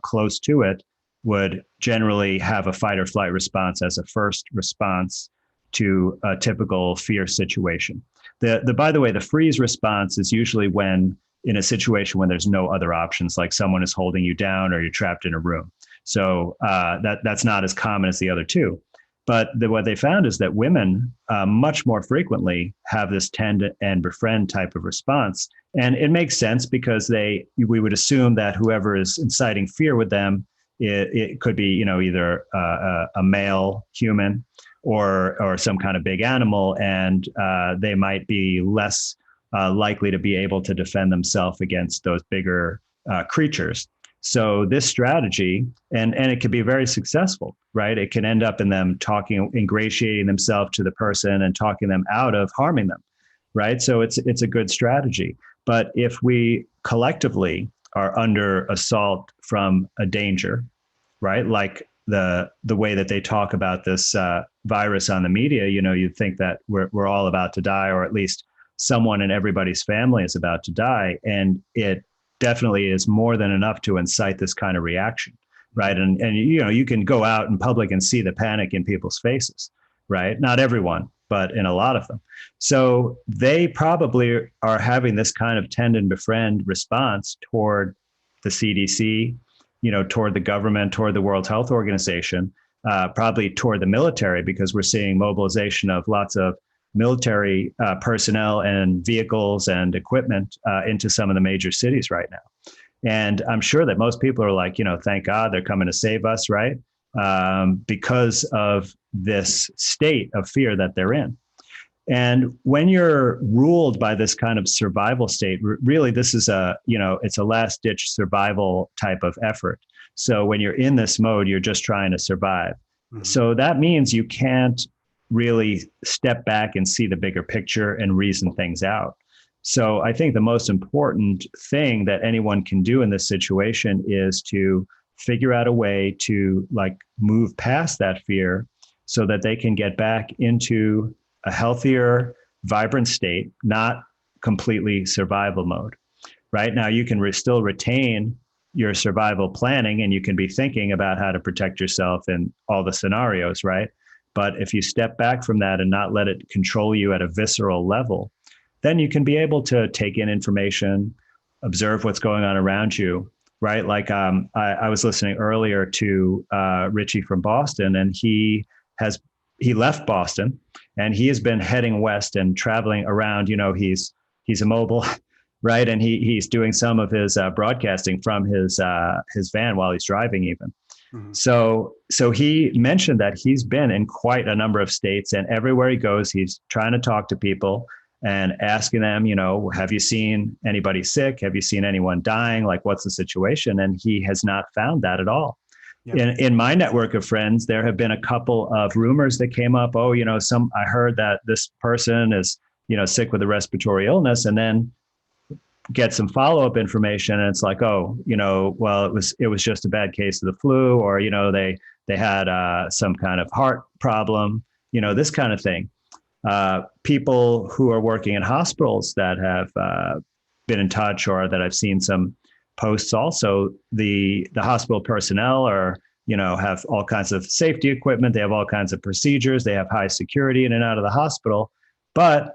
close to it, would generally have a fight or flight response as a first response to a typical fear situation. By the way, the freeze response is usually when in a situation when there's no other options, like someone is holding you down or you're trapped in a room. So that's not as common as the other two. But what they found is that women much more frequently have this tend and befriend type of response. And it makes sense because we would assume that whoever is inciting fear with them, it could be, either a male human or some kind of big animal, and they might be less likely to be able to defend themselves against those bigger creatures. So this strategy, and it can be very successful, right? It can end up in them ingratiating themselves to the person and talking them out of harming them, right? So it's a good strategy. But if we collectively are under assault from a danger, right? Like the way that they talk about this virus on the media, you'd think that we're all about to die, or at least someone in everybody's family is about to die. And it definitely is more than enough to incite this kind of reaction, right? And you can go out in public and see the panic in people's faces, right? Not everyone, but in a lot of them. So they probably are having this kind of tend and befriend response toward the CDC, toward the government, toward the World Health Organization, probably toward the military, because we're seeing mobilization of lots of military personnel and vehicles and equipment into some of the major cities right now. And I'm sure that most people are like, thank God they're coming to save us, right? Because of this state of fear that they're in. And when you're ruled by this kind of survival state, really, this is it's a last ditch survival type of effort. So when you're in this mode, you're just trying to survive. Mm-hmm. So that means you can't really step back and see the bigger picture and reason things out. So I think the most important thing that anyone can do in this situation is to figure out a way to move past that fear so that they can get back into a healthier, vibrant state, not completely survival mode. Right now, you can still retain your survival planning, and you can be thinking about how to protect yourself in all the scenarios, right? But if you step back from that and not let it control you at a visceral level, then you can be able to take in information, observe what's going on around you, right? Like I was listening earlier to Richie from Boston, and he left Boston and he has been heading west and traveling around. He's immobile, right? And he's doing some of his broadcasting from his van while he's driving even. Mm-hmm. So he mentioned that he's been in quite a number of states, and everywhere he goes, he's trying to talk to people and asking them, have you seen anybody sick? Have you seen anyone dying? Like, what's the situation? And he has not found that at all. Yeah. In my network of friends, there have been a couple of rumors that came up. Oh, I heard that this person is, sick with a respiratory illness, and then get some follow-up information, and it's like, oh, well, it was just a bad case of the flu, or they had some kind of heart problem, this kind of thing. People who are working in hospitals that have been in touch, or that I've seen some posts also, the hospital personnel are have all kinds of safety equipment, they have all kinds of procedures, they have high security in and out of the hospital, but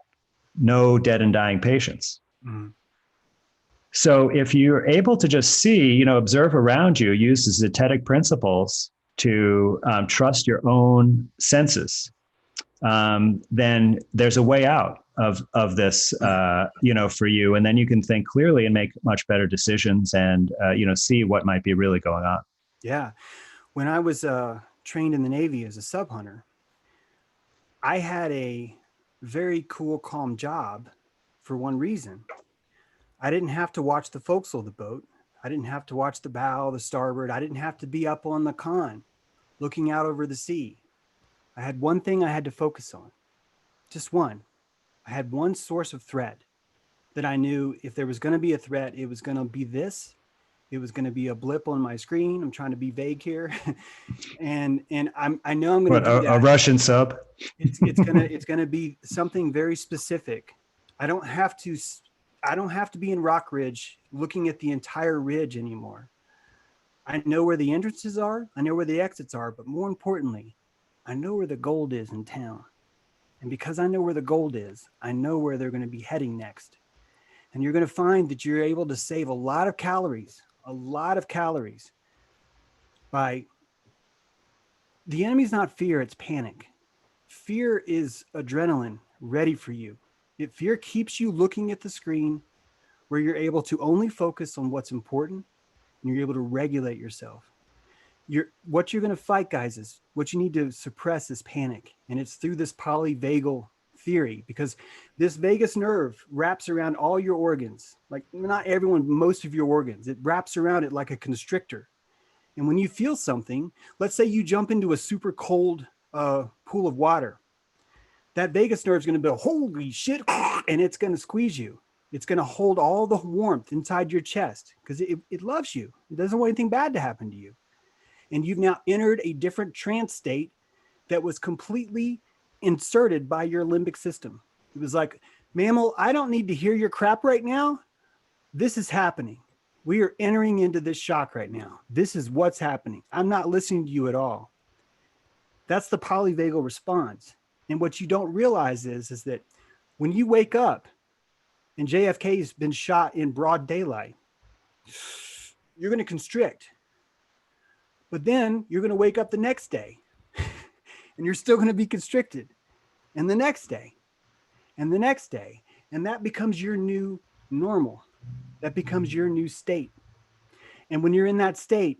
no dead and dying patients. Mm-hmm. So if you're able to just see, observe around you, use the zetetic principles to trust your own senses, then there's a way out of this, for you. And then you can think clearly and make much better decisions and, see what might be really going on. Yeah. When I was trained in the Navy as a sub hunter, I had a very cool, calm job for one reason. I didn't have to watch the forecastle of the boat. I didn't have to watch the bow, the starboard. I didn't have to be up on the con looking out over the sea. I had one thing I had to focus on, just one. I had one source of threat that I knew if there was going to be a threat, it was going to be this. It was going to be a blip on my screen. I'm trying to be vague here. and I know I'm going to do that. A Russian sub? It's gonna be something very specific. I don't have to be in Rock Ridge looking at the entire ridge anymore. I know where the entrances are. I know where the exits are. But more importantly, I know where the gold is in town. And because I know where the gold is, I know where they're going to be heading next. And you're going to find that you're able to save a lot of calories by the enemy's not fear, it's panic. Fear is adrenaline ready for you. Fear keeps you looking at the screen where you're able to only focus on what's important and you're able to regulate yourself. What you're going to fight, guys, is what you need to suppress is panic. And it's through this polyvagal theory, because this vagus nerve wraps around all your organs, like not everyone, most of your organs. It wraps around it like a constrictor. And when you feel something, let's say you jump into a super cold pool of water, that vagus nerve is going to be, holy shit, and it's going to squeeze you. It's going to hold all the warmth inside your chest because it loves you. It doesn't want anything bad to happen to you. And you've now entered a different trance state that was completely inserted by your limbic system. It was like, mammal, I don't need to hear your crap right now. This is happening. We are entering into this shock right now. This is what's happening. I'm not listening to you at all. That's the polyvagal response. And what you don't realize is that when you wake up and JFK has been shot in broad daylight, you're going to constrict. But then you're going to wake up the next day and you're still going to be constricted. And the next day and the next day. And that becomes your new normal. That becomes your new state. And when you're in that state,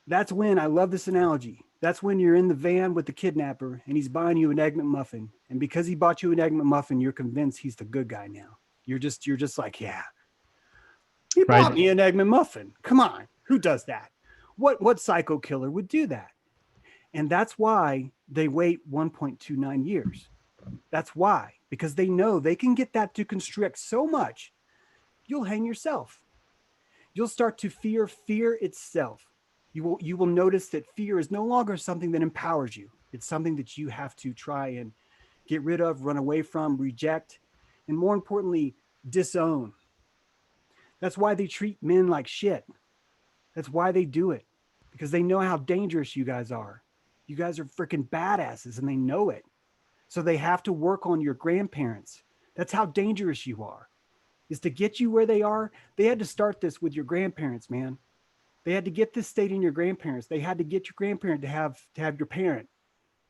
that's when, I love this analogy, that's when you're in the van with the kidnapper and he's buying you an Egg McMuffin. And because he bought you an Egg McMuffin, you're convinced he's the good guy now. You're just like, yeah, he bought me an Egg McMuffin. Come on, who does that? What psycho killer would do that? And that's why they wait 1.29 years. That's why, because they know they can get that to constrict so much, you'll hang yourself. You'll start to fear itself. You will notice that fear is no longer something that empowers you. It's something that you have to try and get rid of, run away from, reject, and more importantly, disown. That's why they treat men like shit. That's why they do it, because they know how dangerous you guys are. You guys are freaking badasses and they know it. So they have to work on your grandparents. That's how dangerous you are, is to get you where they are. They had to start this with your grandparents, man. They had to get this state in your grandparents. They had to get your grandparent to have your parent.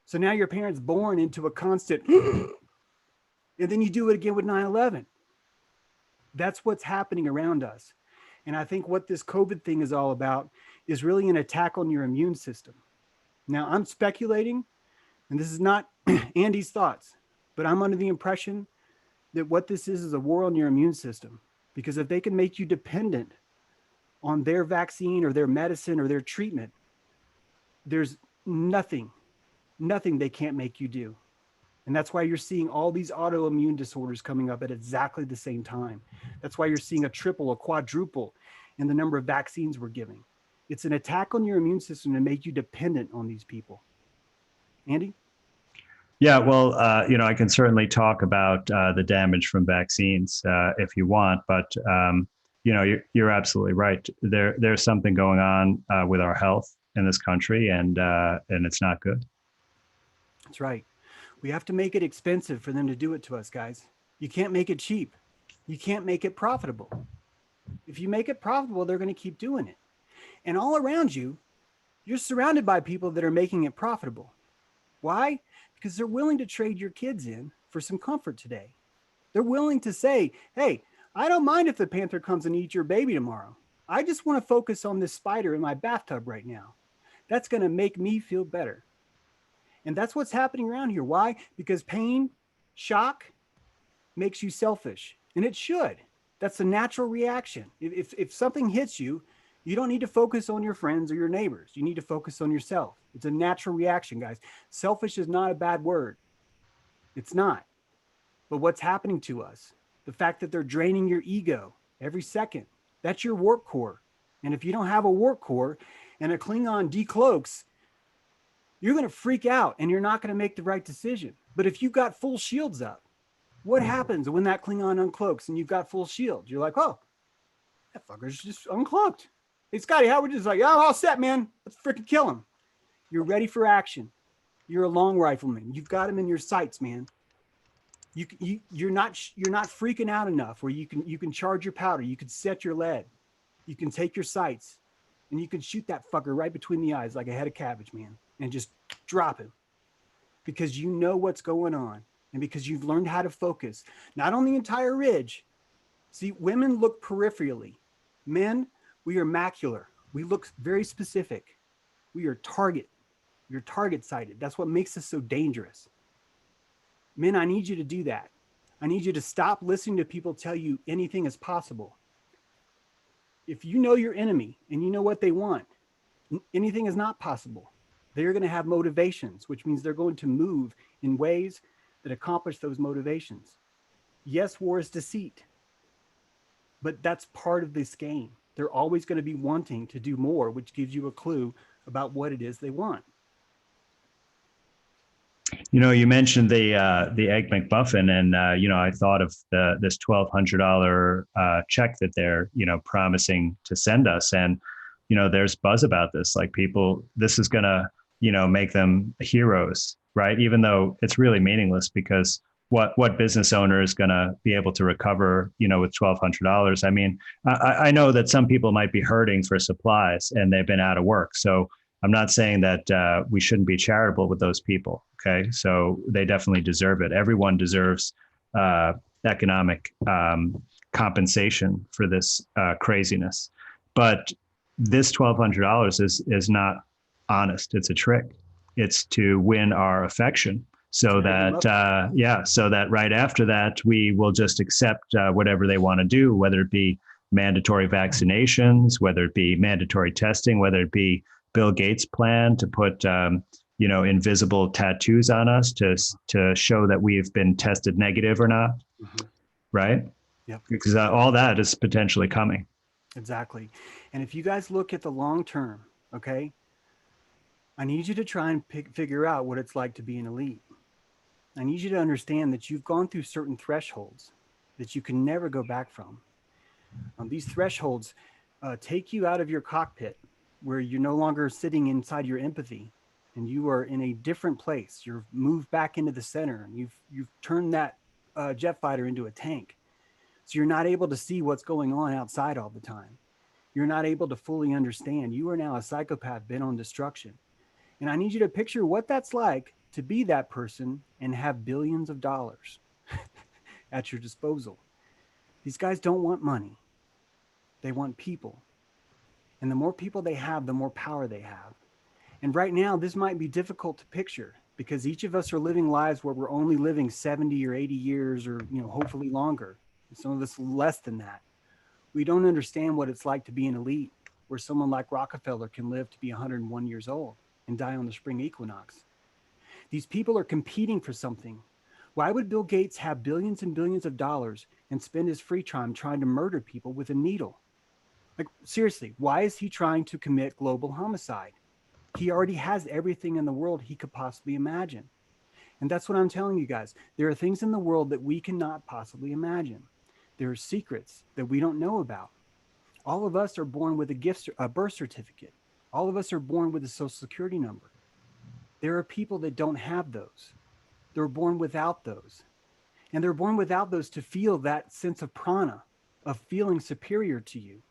So now your parent's born into a constant, and then you do it again with 9/11. That's what's happening around us. And I think what this COVID thing is all about is really an attack on your immune system. Now I'm speculating, and this is not Andy's thoughts, but I'm under the impression that what this is a war on your immune system. Because if they can make you dependent on their vaccine or their medicine or their treatment, there's nothing they can't make you do. And that's why you're seeing all these autoimmune disorders coming up at exactly the same time. That's why you're seeing a triple, a quadruple in the number of vaccines we're giving. It's an attack on your immune system to make you dependent on these people. Andy? Yeah, well, I can certainly talk about the damage from vaccines if you want, but you're absolutely right. There's something going on with our health in this country, and it's not good. That's right. We have to make it expensive for them to do it to us, guys. You can't make it cheap. You can't make it profitable. If you make it profitable, they're going to keep doing it. And all around you, you're surrounded by people that are making it profitable. Why? Because they're willing to trade your kids in for some comfort today. They're willing to say, hey, I don't mind if the panther comes and eats your baby tomorrow. I just want to focus on this spider in my bathtub right now. That's going to make me feel better. And that's what's happening around here. Why? Because pain, shock makes you selfish. And it should. That's a natural reaction. If something hits you, you don't need to focus on your friends or your neighbors. You need to focus on yourself. It's a natural reaction, guys. Selfish is not a bad word. It's not. But what's happening to us? The fact that they're draining your ego every second. That's your warp core. And if you don't have a warp core and a Klingon decloaks, you're going to freak out and you're not going to make the right decision. But if you've got full shields up, what happens when that Klingon uncloaks and you've got full shield? You're like, oh, that fucker's just uncloaked. Hey, Scotty, how would you just like, oh, all set, man. Let's freaking kill him. You're ready for action. You're a long rifleman. You've got him in your sights, man. You're not freaking out enough where you can charge your powder. You can set your lead. You can take your sights and you can shoot that fucker right between the eyes like a head of cabbage, man, and just drop him because you know what's going on and because you've learned how to focus, not on the entire ridge. See, women look peripherally. Men, we are macular. We look very specific. We are target. You're target sighted. That's what makes us so dangerous. Men, I need you to do that. I need you to stop listening to people tell you anything is possible. If you know your enemy and you know what they want, anything is not possible. They're going to have motivations, which means they're going to move in ways that accomplish those motivations. Yes, war is deceit, but that's part of this game. They're always going to be wanting to do more, which gives you a clue about what it is they want. You know, you mentioned the Egg McMuffin, and I thought of this $1,200 check that they're promising to send us, and there's buzz about this. Like people, this is gonna make them heroes, right? Even though it's really meaningless, because what business owner is gonna be able to recover with $1,200? I mean, I know that some people might be hurting for supplies and they've been out of work, so I'm not saying that we shouldn't be charitable with those people. Okay, so they definitely deserve it. Everyone deserves economic compensation for this craziness. But this $1,200 is not honest. It's a trick. It's to win our affection, so that so that right after that we will just accept whatever they want to do, whether it be mandatory vaccinations, whether it be mandatory testing, whether it be Bill Gates' plan to put invisible tattoos on us to show that we've been tested negative or not, right? Yep. Because all that is potentially coming. Exactly. And if you guys look at the long term, okay, I need you to try and figure out what it's like to be an elite. I need you to understand that you've gone through certain thresholds that you can never go back from. These thresholds take you out of your cockpit, where you're no longer sitting inside your empathy and you are in a different place. You're moved back into the center and you've turned that jet fighter into a tank. So you're not able to see what's going on outside all the time. You're not able to fully understand. You are now a psychopath bent on destruction. And I need you to picture what that's like to be that person and have billions of dollars at your disposal. These guys don't want money. They want people. And the more people they have, the more power they have. And right now, this might be difficult to picture because each of us are living lives where we're only living 70 or 80 years or, hopefully longer. And some of us less than that. We don't understand what it's like to be an elite, where someone like Rockefeller can live to be 101 years old and die on the spring equinox. These people are competing for something. Why would Bill Gates have billions and billions of dollars and spend his free time trying to murder people with a needle? Like, seriously, why is he trying to commit global homicide? He already has everything in the world he could possibly imagine. And that's what I'm telling you guys. There are things in the world that we cannot possibly imagine. There are secrets that we don't know about. All of us are born with a birth certificate. All of us are born with a social security number. There are people that don't have those. They're born without those. And they're born without those to feel that sense of prana, of feeling superior to you.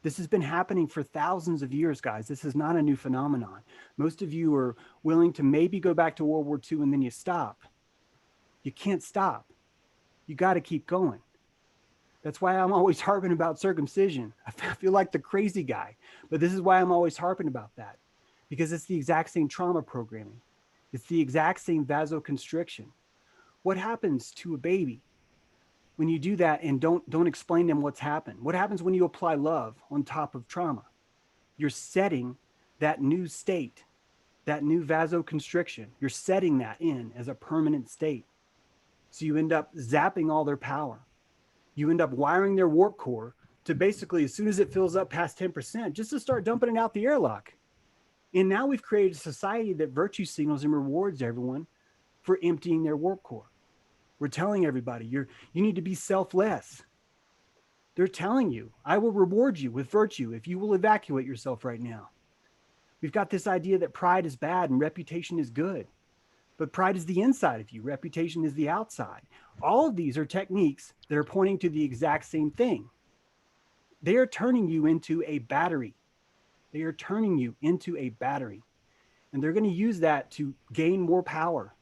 This has been happening for thousands of years, guys. This is not a new phenomenon. Most of you are willing to maybe go back to World War II and then you stop. You can't stop. You got to keep going. That's why I'm always harping about circumcision. I feel like the crazy guy, but this is why I'm always harping about that, because it's the exact same trauma programming. It's the exact same vasoconstriction. What happens to a baby when you do that and don't explain them what's happened? What happens when you apply love on top of trauma? You're setting that new state, that new vasoconstriction. You're setting that in as a permanent state. So you end up zapping all their power. You end up wiring their warp core to basically, as soon as it fills up past 10%, just to start dumping it out the airlock. And now we've created a society that virtue signals and rewards everyone for emptying their warp core. We're telling everybody, you need to be selfless. They're telling you, I will reward you with virtue if you will evacuate yourself right now. We've got this idea that pride is bad and reputation is good. But pride is the inside of you. Reputation is the outside. All of these are techniques that are pointing to the exact same thing. They are turning you into a battery. They are turning you into a battery. And they're going to use that to gain more power.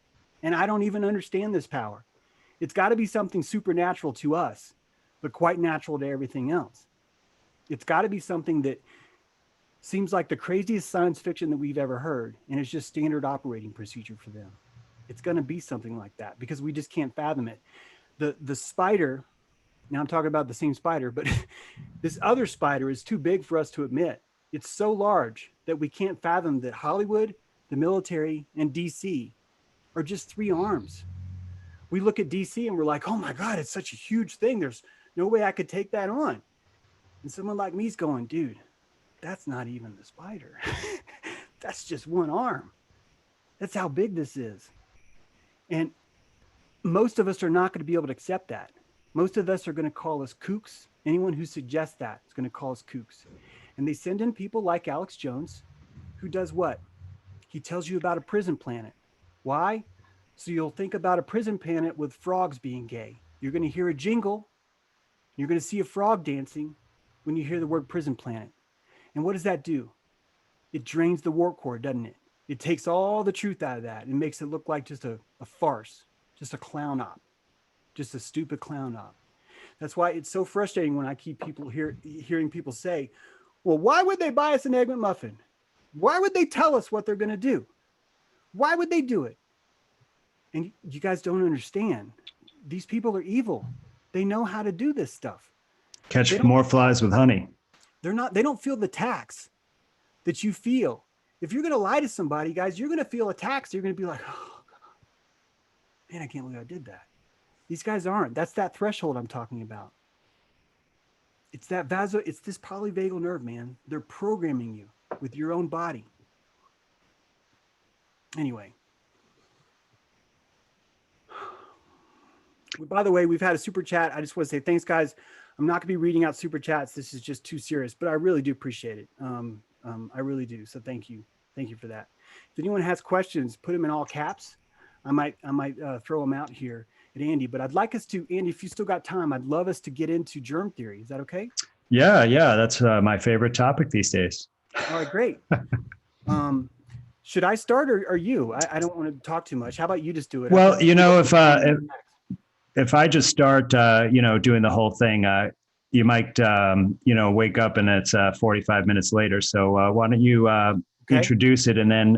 And I don't even understand this power. It's got to be something supernatural to us, but quite natural to everything else. It's got to be something that seems like the craziest science fiction that we've ever heard, and it's just standard operating procedure for them. It's going to be something like that because we just can't fathom it. The spider, now I'm talking about the same spider, but this other spider is too big for us to admit. It's so large that we can't fathom that Hollywood, the military, and DC are just 3 arms. We look at DC and we're like, oh my God, it's such a huge thing. There's no way I could take that on. And someone like me's going, dude, that's not even the spider. That's just 1 arm. That's how big this is. And most of us are not going to be able to accept that. Most of us are going to call us kooks. Anyone who suggests that is going to call us kooks. And they send in people like Alex Jones, who does what? He tells you about a prison planet. Why? So you'll think about a prison planet with frogs being gay. You're going to hear a jingle. You're going to see a frog dancing when you hear the word prison planet. And what does that do? It drains the warp core, doesn't it? It takes all the truth out of that and makes it look like just a farce, just a clown op, just a stupid clown op. That's why it's so frustrating when I keep people hearing people say, well, why would they buy us an Egg McMuffin? Why would they tell us what they're going to do? Why would they do it? And you guys don't understand. These people are evil. They know how to do this stuff. Catch more flies with honey. They don't feel the tax that you feel. If you're going to lie to somebody, guys, you're going to feel a tax. You're going to be like, oh, God, man, I can't believe I did that. These guys aren't. That's that threshold I'm talking about. It's it's this polyvagal nerve, man. They're programming you with your own body. Anyway. By the way, we've had a super chat. I just want to say thanks, guys. I'm not going to be reading out super chats. This is just too serious, but I really do appreciate it. I really do. So thank you. Thank you for that. If anyone has questions, put them in all caps. I might throw them out here at Andy, but I'd like us to, Andy, if you still got time, I'd love us to get into germ theory. Is that okay? Yeah. That's my favorite topic these days. All right, great. Should I start or you? I don't want to talk too much. How about you just do it? Well, if I just start, doing the whole thing, you might, wake up and it's 45 minutes later. So why don't you introduce it and then,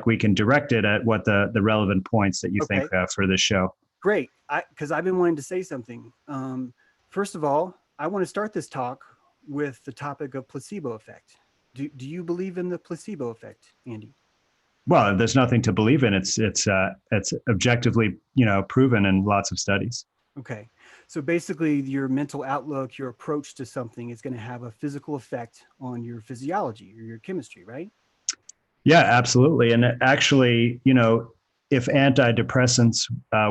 we can direct it at what the relevant points that you think for this show. Great. Because I've been wanting to say something. First of all, I want to start this talk with the topic of placebo effect. Do you believe in the placebo effect, Andy? Well, there's nothing to believe in. It's objectively, proven in lots of studies. Okay. So basically your mental outlook, your approach to something is going to have a physical effect on your physiology or your chemistry, right? Yeah, absolutely. And actually, if antidepressants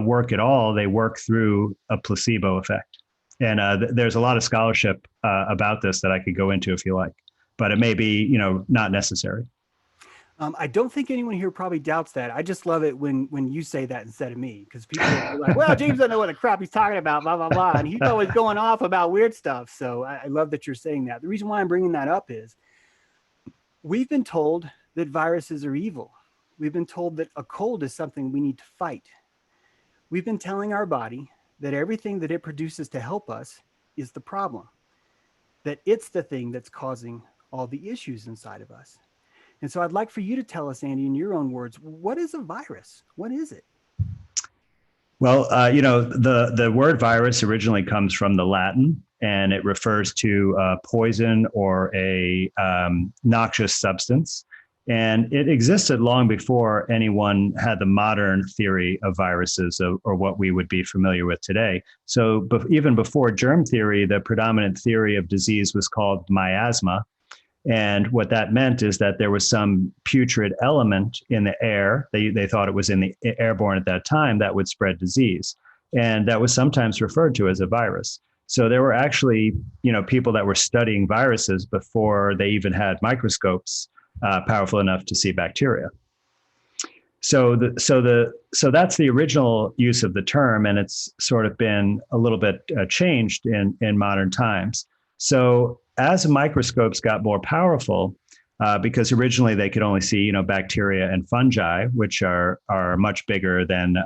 work at all, they work through a placebo effect. And there's a lot of scholarship about this that I could go into if you like, but it may be, not necessary. I don't think anyone here probably doubts that. I just love it when you say that instead of me, because people are like, well, James doesn't know what the crap he's talking about, blah, blah, blah. And he's always going off about weird stuff. So I love that you're saying that. The reason why I'm bringing that up is we've been told that viruses are evil. We've been told that a cold is something we need to fight. We've been telling our body that everything that it produces to help us is the problem, that it's the thing that's causing all the issues inside of us. And so I'd like for you to tell us, Andy, in your own words, what is a virus? What is it? Well, the word virus originally comes from the Latin, and it refers to a poison or a noxious substance. And it existed long before anyone had the modern theory of viruses or what we would be familiar with today. So even before germ theory, the predominant theory of disease was called miasma. And what that meant is that there was some putrid element in the air. They thought it was in the airborne at that time that would spread disease. And that was sometimes referred to as a virus. So there were actually, people that were studying viruses before they even had microscopes powerful enough to see bacteria. So that's the original use of the term, and it's sort of been a little bit changed in modern times. So as microscopes got more powerful, because originally they could only see, bacteria and fungi, which are much bigger than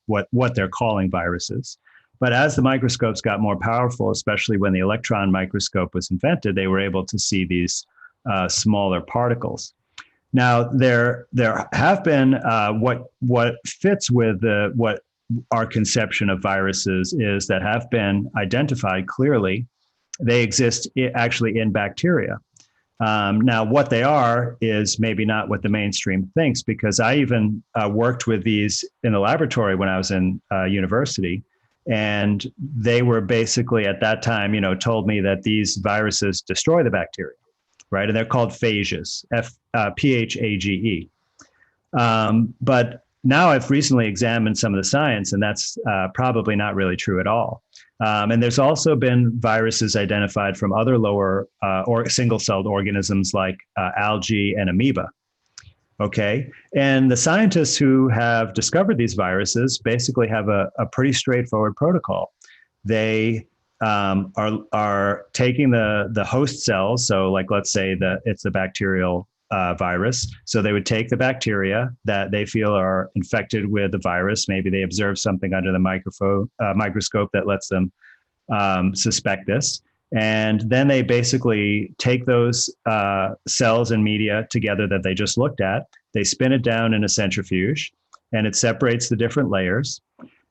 what they're calling viruses. But as the microscopes got more powerful, especially when the electron microscope was invented, they were able to see these smaller particles. Now, there have been what fits with what our conception of viruses is that have been identified clearly. They exist actually in bacteria. Now, what they are is maybe not what the mainstream thinks, because I even worked with these in the laboratory when I was in university. And they were basically at that time, told me that these viruses destroy the bacteria, right? And they're called phages, Phage. But now I've recently examined some of the science, and that's probably not really true at all. And there's also been viruses identified from other lower or single-celled organisms like algae and amoeba. Okay. And the scientists who have discovered these viruses basically have a pretty straightforward protocol. They are taking the host cells. So like, let's say it's the bacterial virus. So they would take the bacteria that they feel are infected with the virus. Maybe they observe something under the microscope that lets them suspect this. And then they basically take those cells and media together that they just looked at. They spin it down in a centrifuge, and it separates the different layers.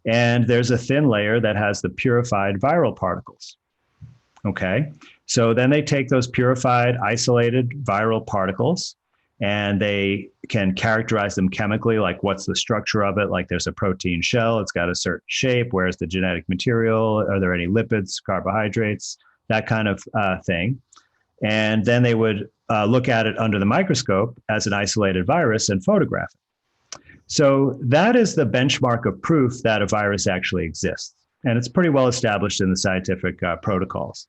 And there's a thin layer that has the purified viral particles. Okay. So then they take those purified, isolated viral particles, and they can characterize them chemically, like what's the structure of it? Like there's a protein shell, it's got a certain shape. Where's the genetic material? Are there any lipids, carbohydrates? That kind of thing. And then they would look at it under the microscope as an isolated virus and photograph it. So that is the benchmark of proof that a virus actually exists. And it's pretty well established in the scientific protocols.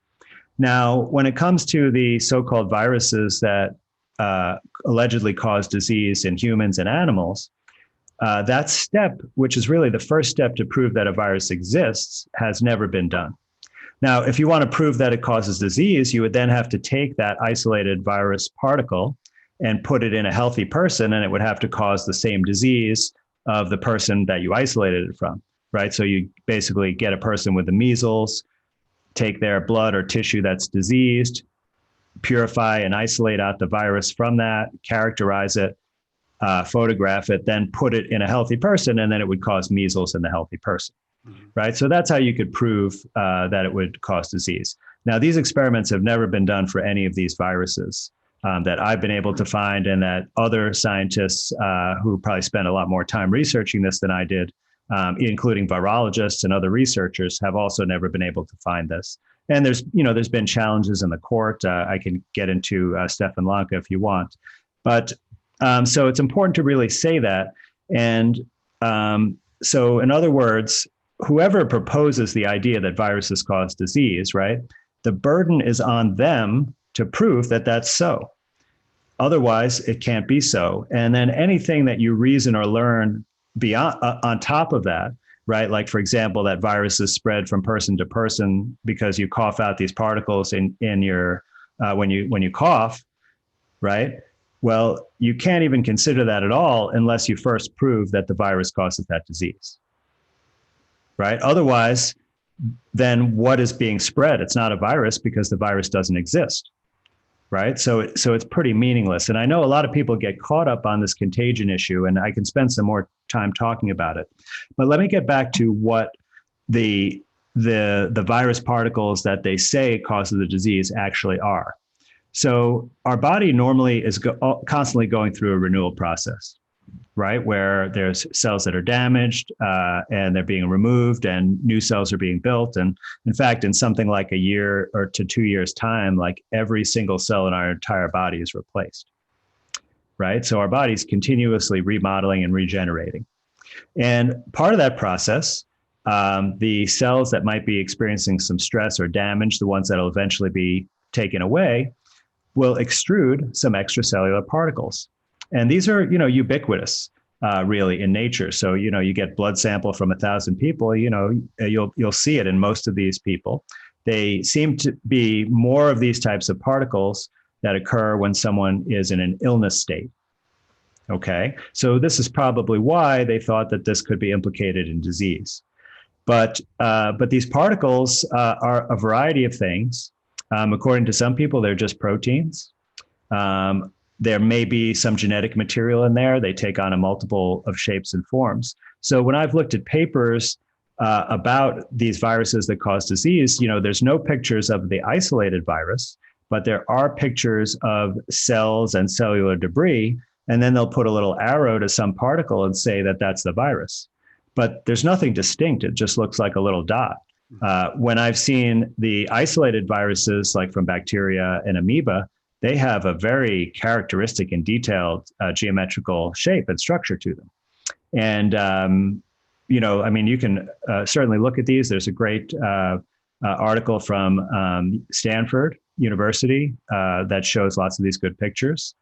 Now, when it comes to the so-called viruses that allegedly cause disease in humans and animals, that step, which is really the first step to prove that a virus exists, has never been done. Now, if you want to prove that it causes disease, you would then have to take that isolated virus particle and put it in a healthy person, and it would have to cause the same disease of the person that you isolated it from, right? So you basically get a person with the measles, take their blood or tissue that's diseased, purify and isolate out the virus from that, characterize it, photograph it, then put it in a healthy person, and then it would cause measles in the healthy person. Right. So that's how you could prove that it would cause disease. Now, these experiments have never been done for any of these viruses that I've been able to find, and that other scientists who probably spent a lot more time researching this than I did, including virologists and other researchers, have also never been able to find this. And there's been challenges in the court. I can get into Stefan Lanka if you want. But so it's important to really say that. And so in other words, whoever proposes the idea that viruses cause disease, right, the burden is on them to prove that that's so. Otherwise, it can't be so. And then anything that you reason or learn beyond on top of that, right? Like, for example, that viruses spread from person to person because you cough out these particles in your when you cough, right? Well, you can't even consider that at all unless you first prove that the virus causes that disease, right? Otherwise, then what is being spread? It's not a virus because the virus doesn't exist, right? So it's pretty meaningless. And I know a lot of people get caught up on this contagion issue, and I can spend some more time talking about it. But let me get back to what the virus particles that they say causes the disease actually are. So our body normally is constantly going through a renewal process, right? Where there's cells that are damaged and they're being removed and new cells are being built. And in fact, in something like a year or to 2 years time, like every single cell in our entire body is replaced, right? So our body's continuously remodeling and regenerating. And part of that process, the cells that might be experiencing some stress or damage, the ones that will eventually be taken away, will extrude some extracellular particles. And these are, ubiquitous, really, in nature. So, you get blood sample from 1,000 people, you'll see it in most of these people. They seem to be more of these types of particles that occur when someone is in an illness state. Okay, so this is probably why they thought that this could be implicated in disease. But these particles are a variety of things. According to some people, they're just proteins. There may be some genetic material in there. They take on a multiple of shapes and forms. So when I've looked at papers about these viruses that cause disease, there's no pictures of the isolated virus, but there are pictures of cells and cellular debris. And then they'll put a little arrow to some particle and say that that's the virus. But there's nothing distinct. It just looks like a little dot. When I've seen the isolated viruses, like from bacteria and amoeba, they have a very characteristic and detailed geometrical shape and structure to them. And, you can certainly look at these. There's a great article from Stanford University that shows lots of these good pictures.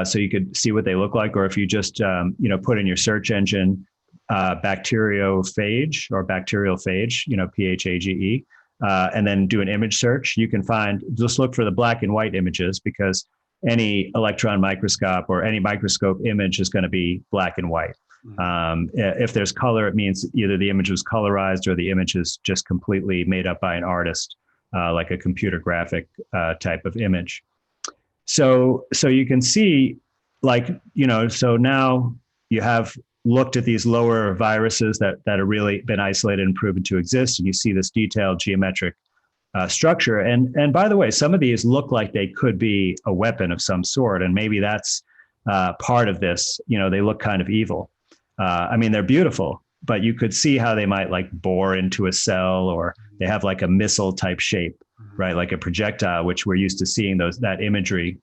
So you could see what they look like, or if you just, put in your search engine bacteriophage or bacterial phage, PHAGE, and then do an image search, you can just look for the black and white images, because any electron microscope or any microscope image is going to be black and white. If there's color, it means either the image was colorized or the image is just completely made up by an artist, like a computer graphic type of image. So you can see, so now you have looked at these lower viruses that have really been isolated and proven to exist, and you see this detailed geometric structure. And by the way, some of these look like they could be a weapon of some sort, and maybe that's part of this. They look kind of evil. They're beautiful, but you could see how they might bore into a cell, or they have like a missile type shape, right? Like a projectile, which we're used to seeing that imagery.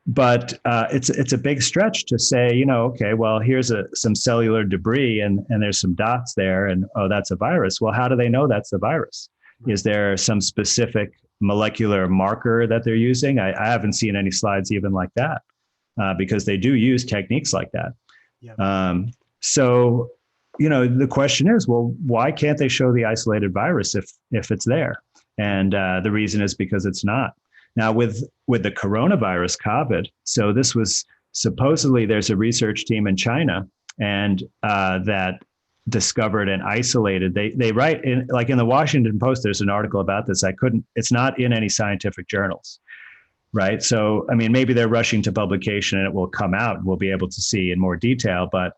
But it's a big stretch to say, okay, well, here's some cellular debris and there's some dots there, and that's a virus. Well, how do they know that's the virus? Is there some specific molecular marker that they're using? I haven't seen any slides even like that, because they do use techniques like that. Yeah. So, the question is, well, why can't they show the isolated virus if it's there? And the reason is because it's not. Now, with the coronavirus, COVID, so this was supposedly, there's a research team in China and that discovered and isolated. They write in the Washington Post, there's an article about this. It's not in any scientific journals, right? So, maybe they're rushing to publication and it will come out and we'll be able to see in more detail. But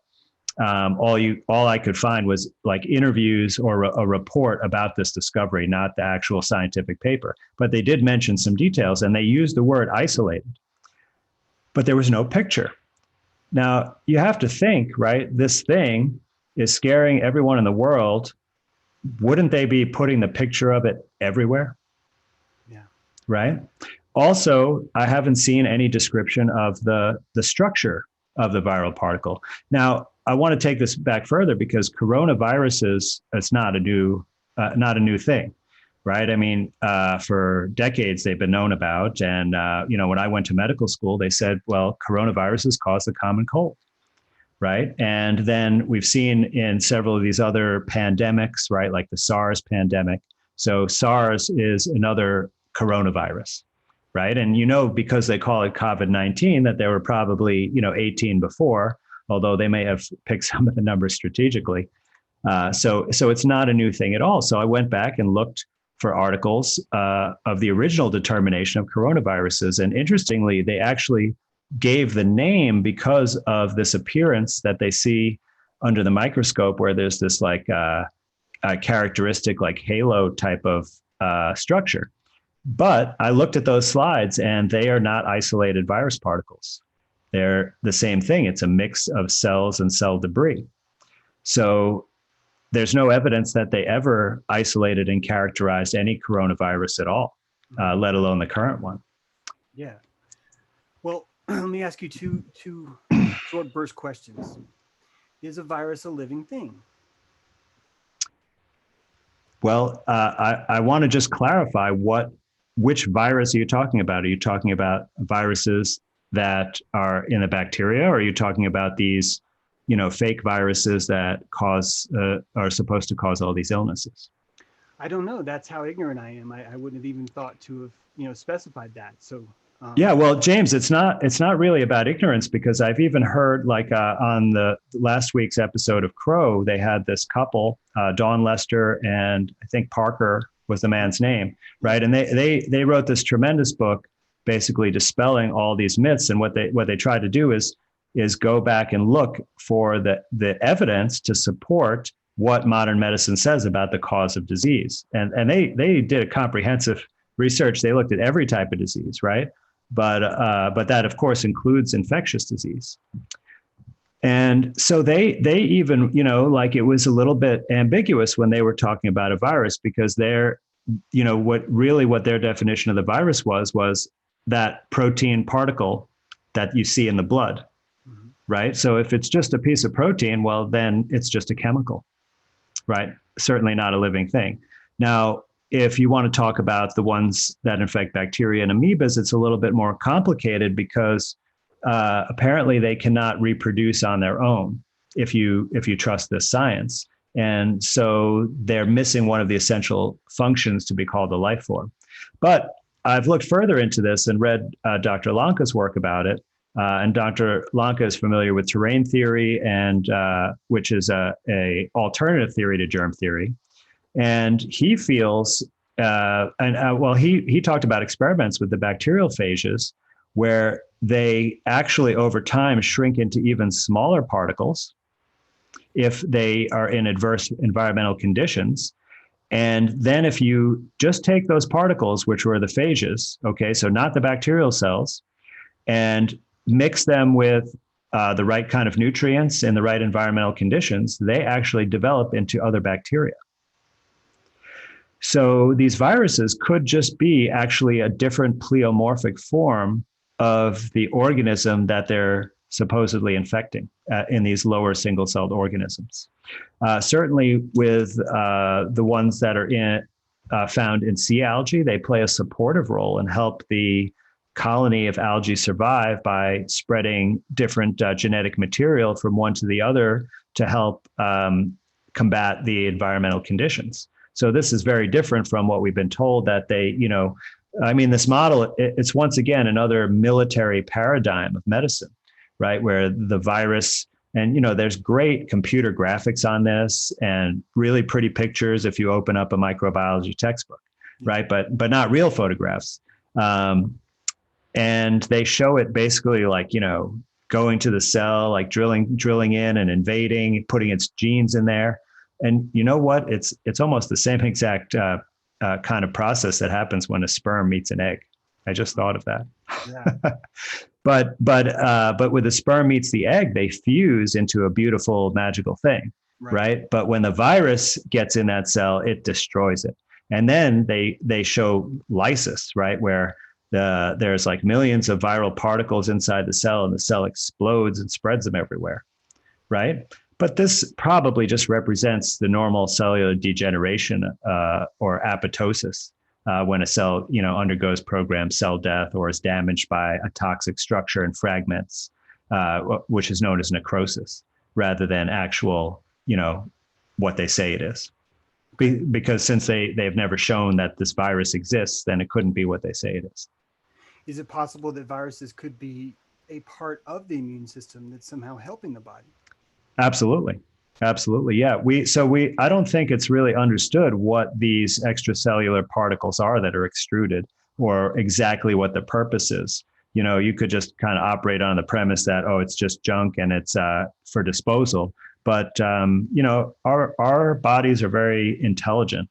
all I could find was interviews or a report about this discovery, not the actual scientific paper. But they did mention some details, and they used the word isolated, but there was no picture. Now you have to think, right? This thing is scaring everyone in the world. Wouldn't they be putting the picture of it everywhere? Yeah. Right. Also, I haven't seen any description of the structure of the viral particle. Now, I want to take this back further, because coronaviruses, it's not a new thing. right? I mean, for decades they've been known about. And, when I went to medical school, they said, well, coronaviruses cause the common cold, right? And then we've seen in several of these other pandemics, right, like the SARS pandemic. So SARS is another coronavirus, right? And because they call it COVID-19, that there were probably 18 before, although they may have picked some of the numbers strategically. So it's not a new thing at all. So I went back and looked for articles of the original determination of coronaviruses, and interestingly, they actually gave the name because of this appearance that they see under the microscope, where there's this like a characteristic like halo type of structure. But I looked at those slides and they are not isolated virus particles. They're the same thing. It's a mix of cells and cell debris. So there's no evidence that they ever isolated and characterized any coronavirus at all, let alone the current one. Yeah. Well, let me ask you two short burst questions. Is a virus a living thing? Well, I want to just clarify which virus are you talking about? Are you talking about viruses that are in the bacteria, or are you talking about these, fake viruses that are supposed to cause all these illnesses? I don't know. That's how ignorant I am. I wouldn't have even thought to have, specified that. So. Yeah, well, James, it's not really about ignorance, because I've even heard like on the last week's episode of Crow, they had this couple, Dawn Lester and I think Parker was the man's name, right? And they wrote this tremendous book, basically dispelling all these myths. And what they tried to do is go back and look for the evidence to support what modern medicine says about the cause of disease. And they did a comprehensive research. They looked at every type of disease, right? But that, of course, includes infectious disease. And so they even, like it was a little bit ambiguous when they were talking about a virus, because what their definition of the virus was that protein particle that you see in the blood, right? So if it's just a piece of protein, well, then it's just a chemical, right? Certainly not a living thing. Now, if you want to talk about the ones that infect bacteria and amoebas, it's a little bit more complicated, because apparently they cannot reproduce on their own if you trust this science. And so they're missing one of the essential functions to be called a life form. But I've looked further into this and read Dr. Lanka's work about it. And Dr. Lanka is familiar with terrain theory, and which is a alternative theory to germ theory. And he feels, he talked about experiments with the bacterial phages, where they actually over time shrink into even smaller particles if they are in adverse environmental conditions. And then if you just take those particles, which were the phages, okay, so not the bacterial cells, and mix them with the right kind of nutrients in the right environmental conditions, they actually develop into other bacteria. So these viruses could just be actually a different pleomorphic form of the organism that they're supposedly infecting in these lower single-celled organisms. Certainly with the ones that are found in sea algae, they play a supportive role and help the colony of algae survive by spreading different genetic material from one to the other to help combat the environmental conditions. So this is very different from what we've been told that this model, it's once again another military paradigm of medicine, right? Where the virus, and there's great computer graphics on this and really pretty pictures if you open up a microbiology textbook, right? But not real photographs. And they show it basically like, going to the cell, like drilling in and invading, putting its genes in there. And you know what? It's almost the same exact kind of process that happens when a sperm meets an egg. I just thought of that. Yeah. But with the sperm meets the egg, they fuse into a beautiful magical thing, right? But when the virus gets in that cell, it destroys it. And then they show lysis, right, where there's like millions of viral particles inside the cell, and the cell explodes and spreads them everywhere, right? But this probably just represents the normal cellular degeneration or apoptosis when a cell, undergoes programmed cell death or is damaged by a toxic structure and fragments, which is known as necrosis, rather than actual, what they say it is. Because since they've never shown that this virus exists, then it couldn't be what they say it is. Is it possible that viruses could be a part of the immune system that's somehow helping the body? Absolutely. Absolutely. Yeah. I don't think it's really understood what these extracellular particles are that are extruded or exactly what the purpose is. You could just kind of operate on the premise that, oh, it's just junk and it's for disposal. But, our bodies are very intelligent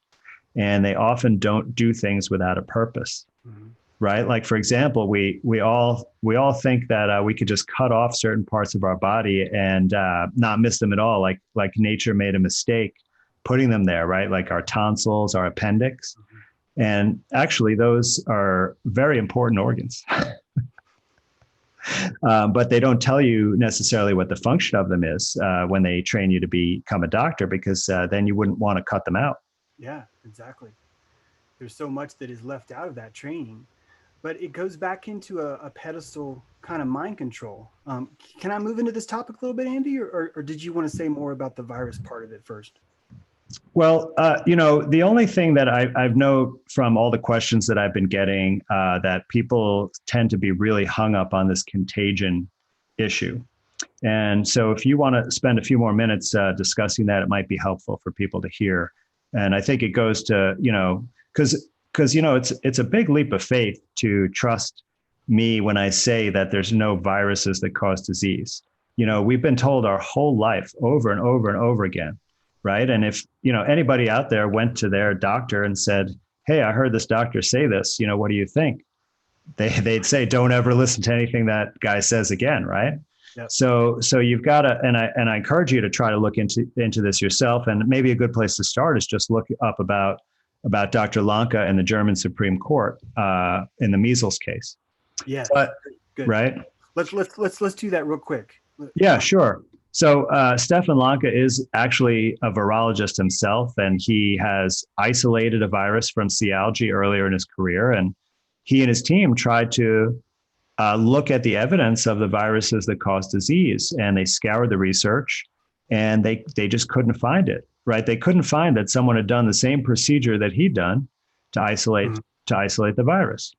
and they often don't do things without a purpose. Mm-hmm. Right? Like, for example, we all think that we could just cut off certain parts of our body and not miss them at all. Like nature made a mistake putting them there, right? Like our tonsils, our appendix. Mm-hmm. And actually, those are very important organs. But they don't tell you necessarily what the function of them is when they train you to become a doctor, because then you wouldn't want to cut them out. Yeah, exactly. There's so much that is left out of that training. But it goes back into a pedestal kind of mind control. Can I move into this topic a little bit, Andy, or did you want to say more about the virus part of it first? Well, the only thing that I've known from all the questions that I've been getting that people tend to be really hung up on this contagion issue. And so if you want to spend a few more minutes discussing that, it might be helpful for people to hear. And I think it goes to, because it's a big leap of faith to trust me when I say that there's no viruses that cause disease. We've been told our whole life over and over and over again, right? And if, anybody out there went to their doctor and said, hey, I heard this doctor say this, what do you think? They'd say, don't ever listen to anything that guy says again, right? Yep. So you've got to, and I encourage you to try to look into this yourself. And maybe a good place to start is just look up about Dr. Lanka and the German Supreme Court in the measles case. Yeah, good. Right. Let's do that real quick. Yeah, sure. So Stefan Lanka is actually a virologist himself, and he has isolated a virus from C. algae earlier in his career. And he and his team tried to look at the evidence of the viruses that cause disease, and they scoured the research, and they just couldn't find it. Right? They couldn't find that someone had done the same procedure that he'd done to isolate the virus.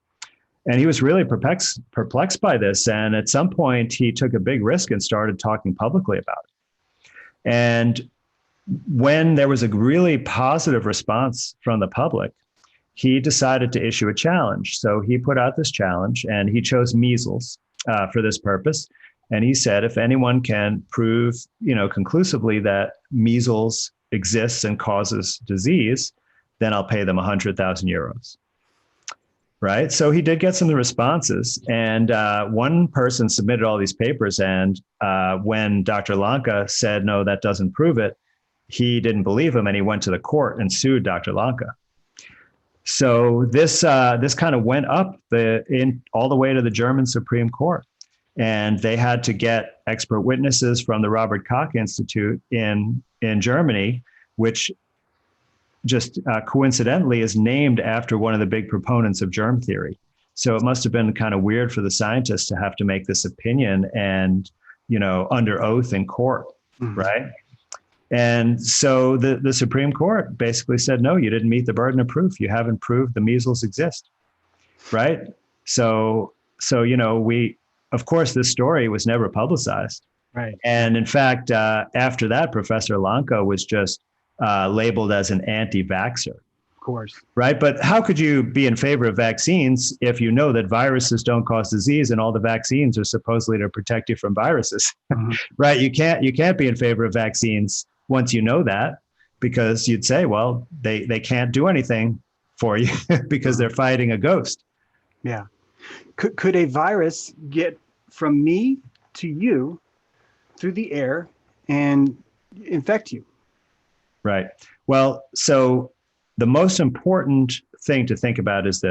And he was really perplexed by this. And at some point, he took a big risk and started talking publicly about it. And when there was a really positive response from the public, he decided to issue a challenge. So he put out this challenge, and he chose measles for this purpose. And he said, if anyone can prove, conclusively that measles exists and causes disease, then I'll pay them 100,000 euros. Right. So he did get some of the responses, and one person submitted all these papers. And when Dr. Lanka said, no, that doesn't prove it, he didn't believe him, and he went to the court and sued Dr. Lanka. So this kind of went up all the way to the German Supreme Court. And they had to get expert witnesses from the Robert Koch Institute in Germany, which just coincidentally is named after one of the big proponents of germ theory. So it must have been kind of weird for the scientists to have to make this opinion and, under oath in court, right? And so the Supreme Court basically said, no, you didn't meet the burden of proof. You haven't proved the measles exist, right? So of course, this story was never publicized. Right. And in fact, after that, Professor Lanka was just labeled as an anti-vaxxer. Of course. Right. But how could you be in favor of vaccines if you know that viruses don't cause disease and all the vaccines are supposedly to protect you from viruses? Mm-hmm. Right. You can't be in favor of vaccines once you know that, because you'd say, well, they can't do anything for you because they're fighting a ghost. Yeah. Could a virus get from me to you through the air and infect you? Right. Well, so the most important thing to think about is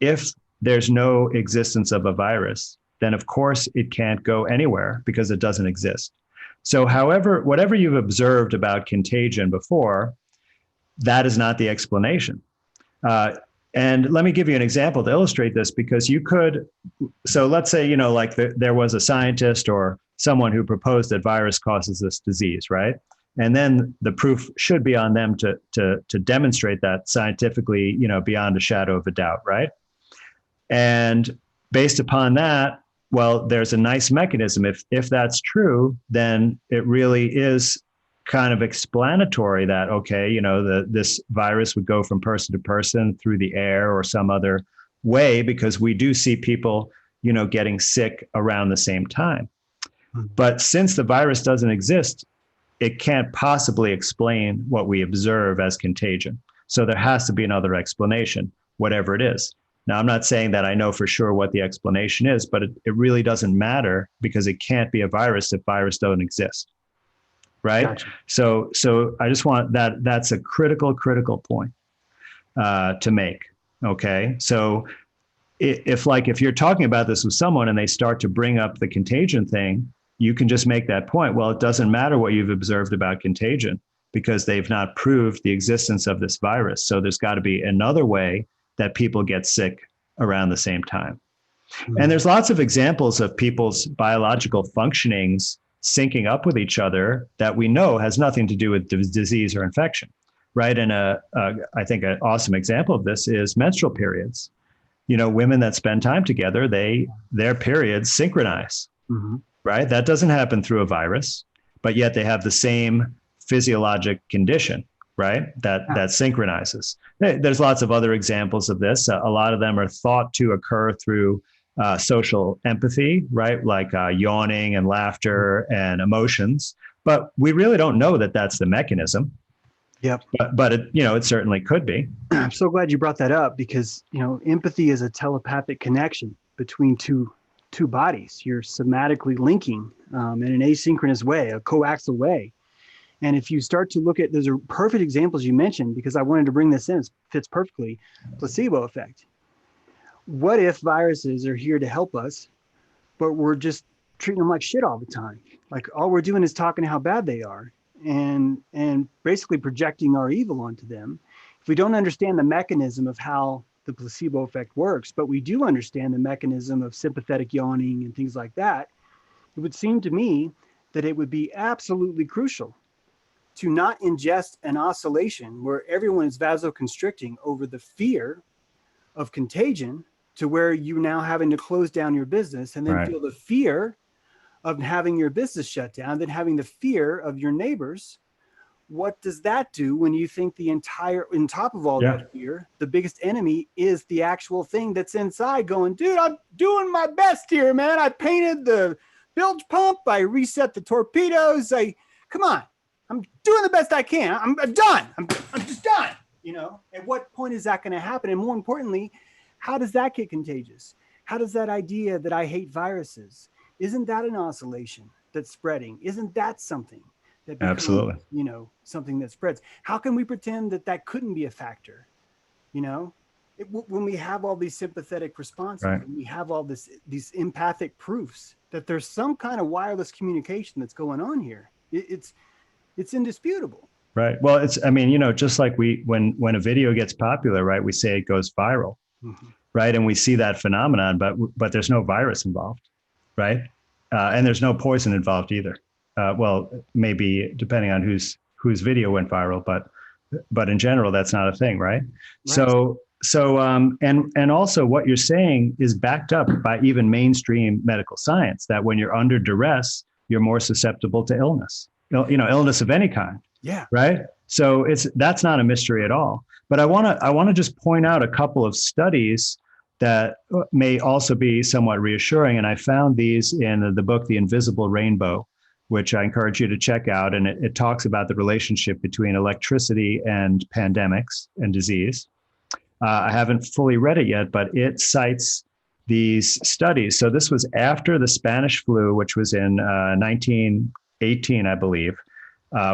if there's no existence of a virus, then of course it can't go anywhere because it doesn't exist. So whatever you've observed about contagion before, that is not the explanation. And let me give you an example to illustrate this, because so let's say, like there was a scientist or someone who proposed that virus causes this disease, right? And then the proof should be on them to demonstrate that scientifically, beyond a shadow of a doubt, right? And based upon that, well, there's a nice mechanism. If that's true, then it really is kind of explanatory that, okay, this virus would go from person to person through the air or some other way, because we do see people, getting sick around the same time. But since the virus doesn't exist, it can't possibly explain what we observe as contagion. So there has to be another explanation, whatever it is. Now, I'm not saying that I know for sure what the explanation is, but it really doesn't matter, because it can't be a virus if virus don't exist. Right. Gotcha. So I just want that's a critical point to make. Okay. So if you're talking about this with someone and they start to bring up the contagion thing, you can just make that point. Well, it doesn't matter what you've observed about contagion, because they've not proved the existence of this virus. So there's got to be another way that people get sick around the same time. Mm-hmm. And there's lots of examples of people's biological functionings syncing up with each other that we know has nothing to do with disease or infection, right? And I think an awesome example of this is menstrual periods. Women that spend time together, their periods synchronize, mm-hmm. right? That doesn't happen through a virus, but yet they have the same physiologic condition, right? That synchronizes. There's lots of other examples of this. A lot of them are thought to occur through social empathy, right? Like yawning and laughter and emotions. But we really don't know that that's the mechanism. Yep. But it certainly could be. I'm so glad you brought that up, because, empathy is a telepathic connection between two bodies. You're somatically linking in an asynchronous way, a coaxial way. And if you start to look at, those are perfect examples you mentioned, because I wanted to bring this in, it fits perfectly, placebo effect. What if viruses are here to help us, but we're just treating them like shit all the time? Like, all we're doing is talking how bad they are and basically projecting our evil onto them. If we don't understand the mechanism of how the placebo effect works, but we do understand the mechanism of sympathetic yawning and things like that, it would seem to me that it would be absolutely crucial to not ingest an oscillation where everyone is vasoconstricting over the fear of contagion, to where you now having to close down your business and then right. feel the fear of having your business shut down, then having the fear of your neighbors. What does that do when you think on top of all that fear, the biggest enemy is the actual thing that's inside going, dude, I'm doing my best here, man. I painted the bilge pump. I reset the torpedoes. Come on. I'm doing the best I can. I'm done. I'm just done. At what point is that going to happen? And more importantly, how does that get contagious? How does that idea that I hate viruses, isn't that an oscillation that's spreading? Isn't that something that becomes, absolutely, something that spreads? How can we pretend that couldn't be a factor? When we have all these sympathetic responses, right. And we have all these empathic proofs that there's some kind of wireless communication that's going on here. It's indisputable. Right. Well, just like when a video gets popular, right, we say it goes viral, mm-hmm. right? And we see that phenomenon, but there's no virus involved, right? And there's no poison involved either. Well, maybe depending on whose video went viral, but in general, that's not a thing, right? So and also what you're saying is backed up by even mainstream medical science, that when you're under duress, you're more susceptible to illness, illness of any kind. Yeah. Right. So that's not a mystery at all. But I want to just point out a couple of studies that may also be somewhat reassuring. And I found these in the book, The Invisible Rainbow, which I encourage you to check out. And it talks about the relationship between electricity and pandemics and disease. I haven't fully read it yet, but it cites these studies. So this was after the Spanish flu, which was in 1918, I believe.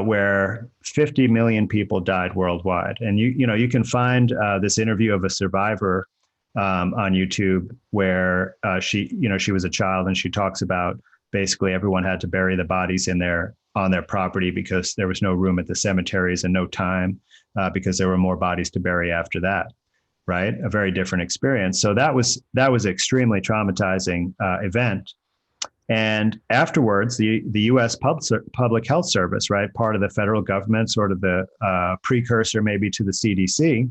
Where 50 million people died worldwide. And you can find this interview of a survivor on YouTube where she was a child, and she talks about basically everyone had to bury the bodies on their property because there was no room at the cemeteries and no time because there were more bodies to bury after that. Right, a very different experience. So that was extremely traumatizing event. And afterwards, the U.S. Public Health Service, right, part of the federal government, sort of the precursor maybe to the CDC,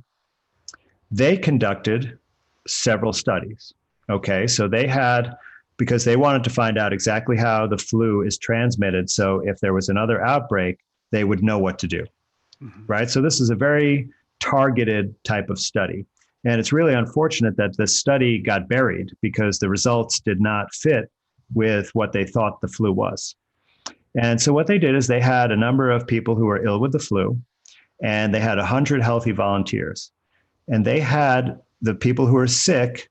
they conducted several studies. Okay, so they had, because they wanted to find out exactly how the flu is transmitted. So if there was another outbreak, they would know what to do. Mm-hmm. Right. So this is a very targeted type of study. And it's really unfortunate that this study got buried because the results did not fit with what they thought the flu was. And so what they did is they had a number of people who were ill with the flu, and they had 100 healthy volunteers. And they had the people who were sick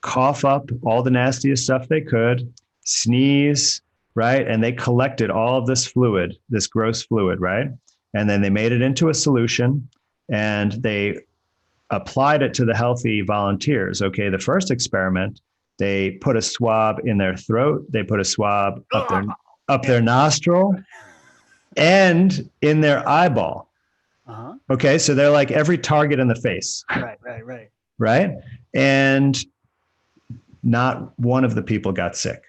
cough up all the nastiest stuff they could, sneeze, right? And they collected all of this fluid, this gross fluid, right? And then they made it into a solution and they applied it to the healthy volunteers. Okay, the first experiment, they put a swab in their throat, they put a swab up their nostril and in their eyeball. Uh-huh. Okay, so they're like every target in the face. Right? And not one of the people got sick.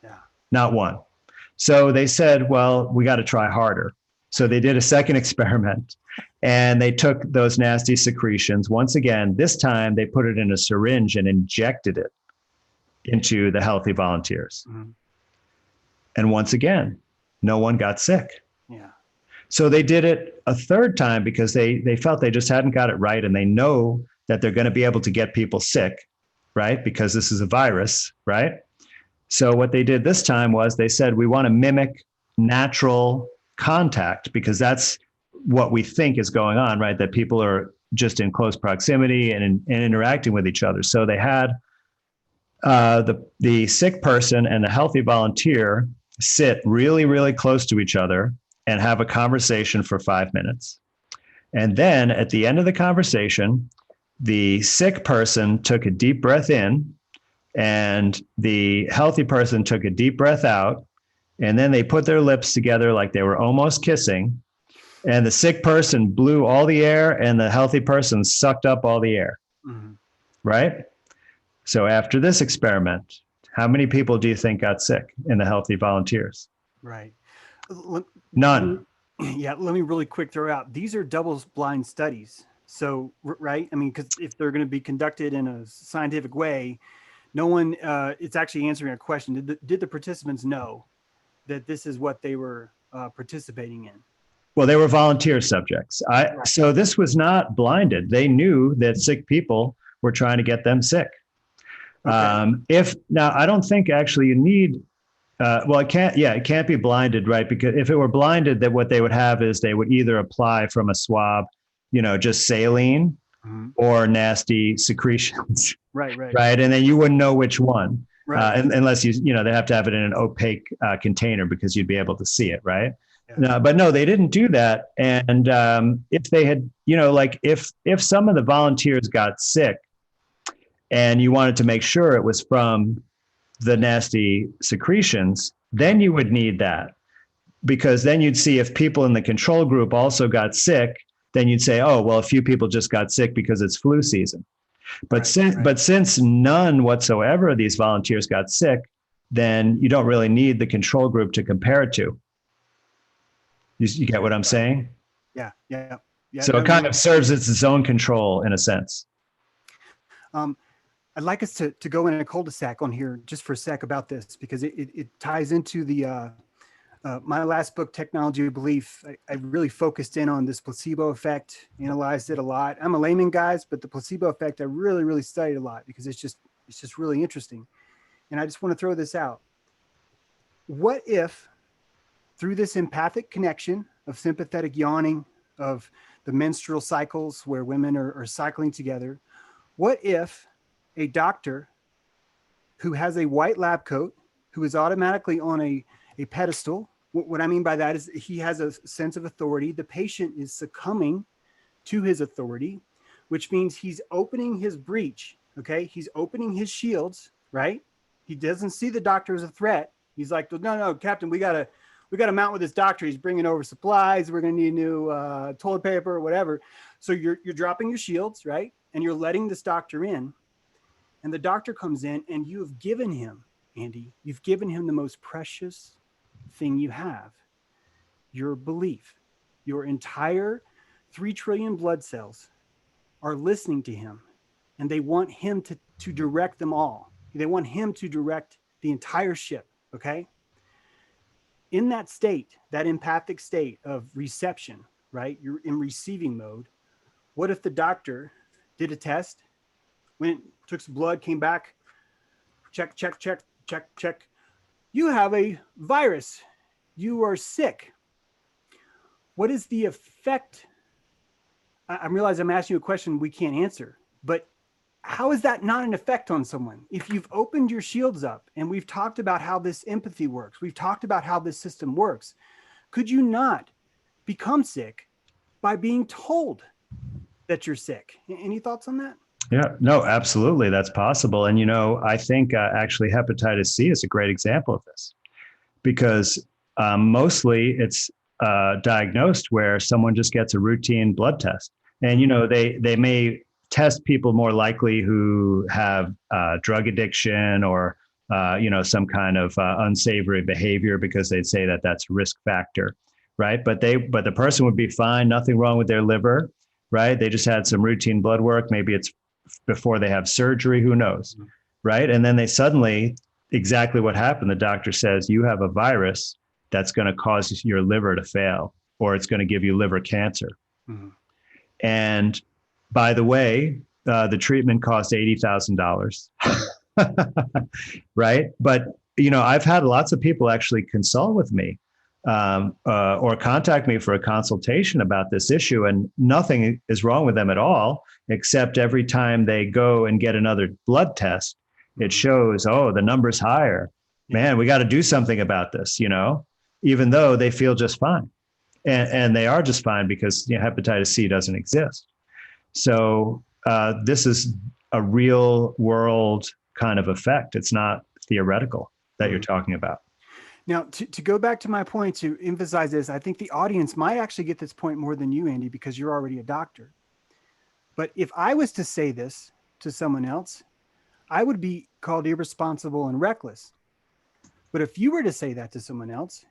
Yeah. Not one. So they said, well, we got to try harder. So they did a second experiment and they took those nasty secretions. Once again, this time they put it in a syringe and injected it into the healthy volunteers. Mm-hmm. And once again, no one got sick. Yeah. So they did it a third time because they felt they just hadn't got it right. And they know that they're going to be able to get people sick, right? Because this is a virus, right? So what they did this time was they said, we want to mimic natural contact because that's what we think is going on, right? That people are just in close proximity and interacting with each other. So they had the sick person and the healthy volunteer sit really, really close to each other and have a conversation for 5 minutes. And then at the end of the conversation, the sick person took a deep breath in and the healthy person took a deep breath out. And then they put their lips together like they were almost kissing. And the sick person blew all the air and the healthy person sucked up all the air. Mm-hmm. Right? So after this experiment, how many people do you think got sick in the healthy volunteers? Right. None. Yeah, let me really quick throw out. These are double-blind studies. So, right? I mean, because if they're going to be conducted in a scientific way, no one, it's actually answering a question. Did the participants know that this is what they were participating in? Well, they were volunteer subjects. So this was not blinded. They knew that sick people were trying to get them sick. Okay. Now, I don't think actually you need, it can't be blinded, right? Because if it were blinded, that what they would have is they would either apply from a swab, just saline mm-hmm. or nasty secretions. Right. And then you wouldn't know which one. Right. Unless they have to have it in an opaque container because you'd be able to see it, right? Yeah. But no, they didn't do that. And if they had, if some of the volunteers got sick and you wanted to make sure it was from the nasty secretions, then you would need that because then you'd see if people in the control group also got sick, then you'd say, oh, well, a few people just got sick because it's flu season. But since none whatsoever of these volunteers got sick, then you don't really need the control group to compare it to. You get what I'm saying? Yeah. So it kind of serves as its own control in a sense. I'd like us to go in a cul-de-sac on here just for a sec about this because it ties into the my last book, Technology of Belief. I really focused in on this placebo effect, analyzed it a lot. I'm a layman, guys, but the placebo effect I really, really studied a lot because it's just really interesting. And I just want to throw this out. What if through this empathic connection of sympathetic yawning, of the menstrual cycles where women are cycling together, what if a doctor who has a white lab coat, who is automatically on a pedestal, what I mean by that is he has a sense of authority, the patient is succumbing to his authority, which means he's opening his breach, okay? He's opening his shields, right? He doesn't see the doctor as a threat. He's like, no, Captain, we gotta mount with this doctor. He's bringing over supplies. We're gonna need new toilet paper or whatever. So you're dropping your shields, right? And you're letting this doctor in. And the doctor comes in, and you have given him, Andy, you've given him the most precious thing you have, your belief. Your entire 3 trillion blood cells are listening to him, and they want him to direct them all. They want him to direct the entire ship, okay? In that state, that empathic state of reception, right? You're in receiving mode. What if the doctor did a test, went, took some blood, came back, check. You have a virus. You are sick. What is the effect? I realize I'm asking you a question we can't answer, but how is that not an effect on someone? If you've opened your shields up and we've talked about how this empathy works, we've talked about how this system works, could you not become sick by being told that you're sick? Any thoughts on that? Yeah, no, absolutely. That's possible. And, I think actually hepatitis C is a great example of this, because mostly it's diagnosed where someone just gets a routine blood test. And, they may test people more likely who have drug addiction or, some kind of unsavory behavior, because they'd say that that's a risk factor, right? But the person would be fine, nothing wrong with their liver, right? They just had some routine blood work. Maybe it's before they have surgery, who knows, right? And then they suddenly, exactly what happened, the doctor says, you have a virus that's going to cause your liver to fail, or it's going to give you liver cancer. Mm-hmm. And by the way, the treatment cost $80,000, right? But, I've had lots of people actually consult with me or contact me for a consultation about this issue, and nothing is wrong with them at all, except every time they go and get another blood test, it shows, oh, the number's higher. Man, we got to do something about this, even though they feel just fine. And they are just fine because hepatitis C doesn't exist. So this is a real world kind of effect. It's not theoretical that you're talking about. Now, to go back to my point, to emphasize this, I think the audience might actually get this point more than you, Andy, because you're already a doctor. But if I was to say this to someone else, I would be called irresponsible and reckless. But if you were to say that to someone else,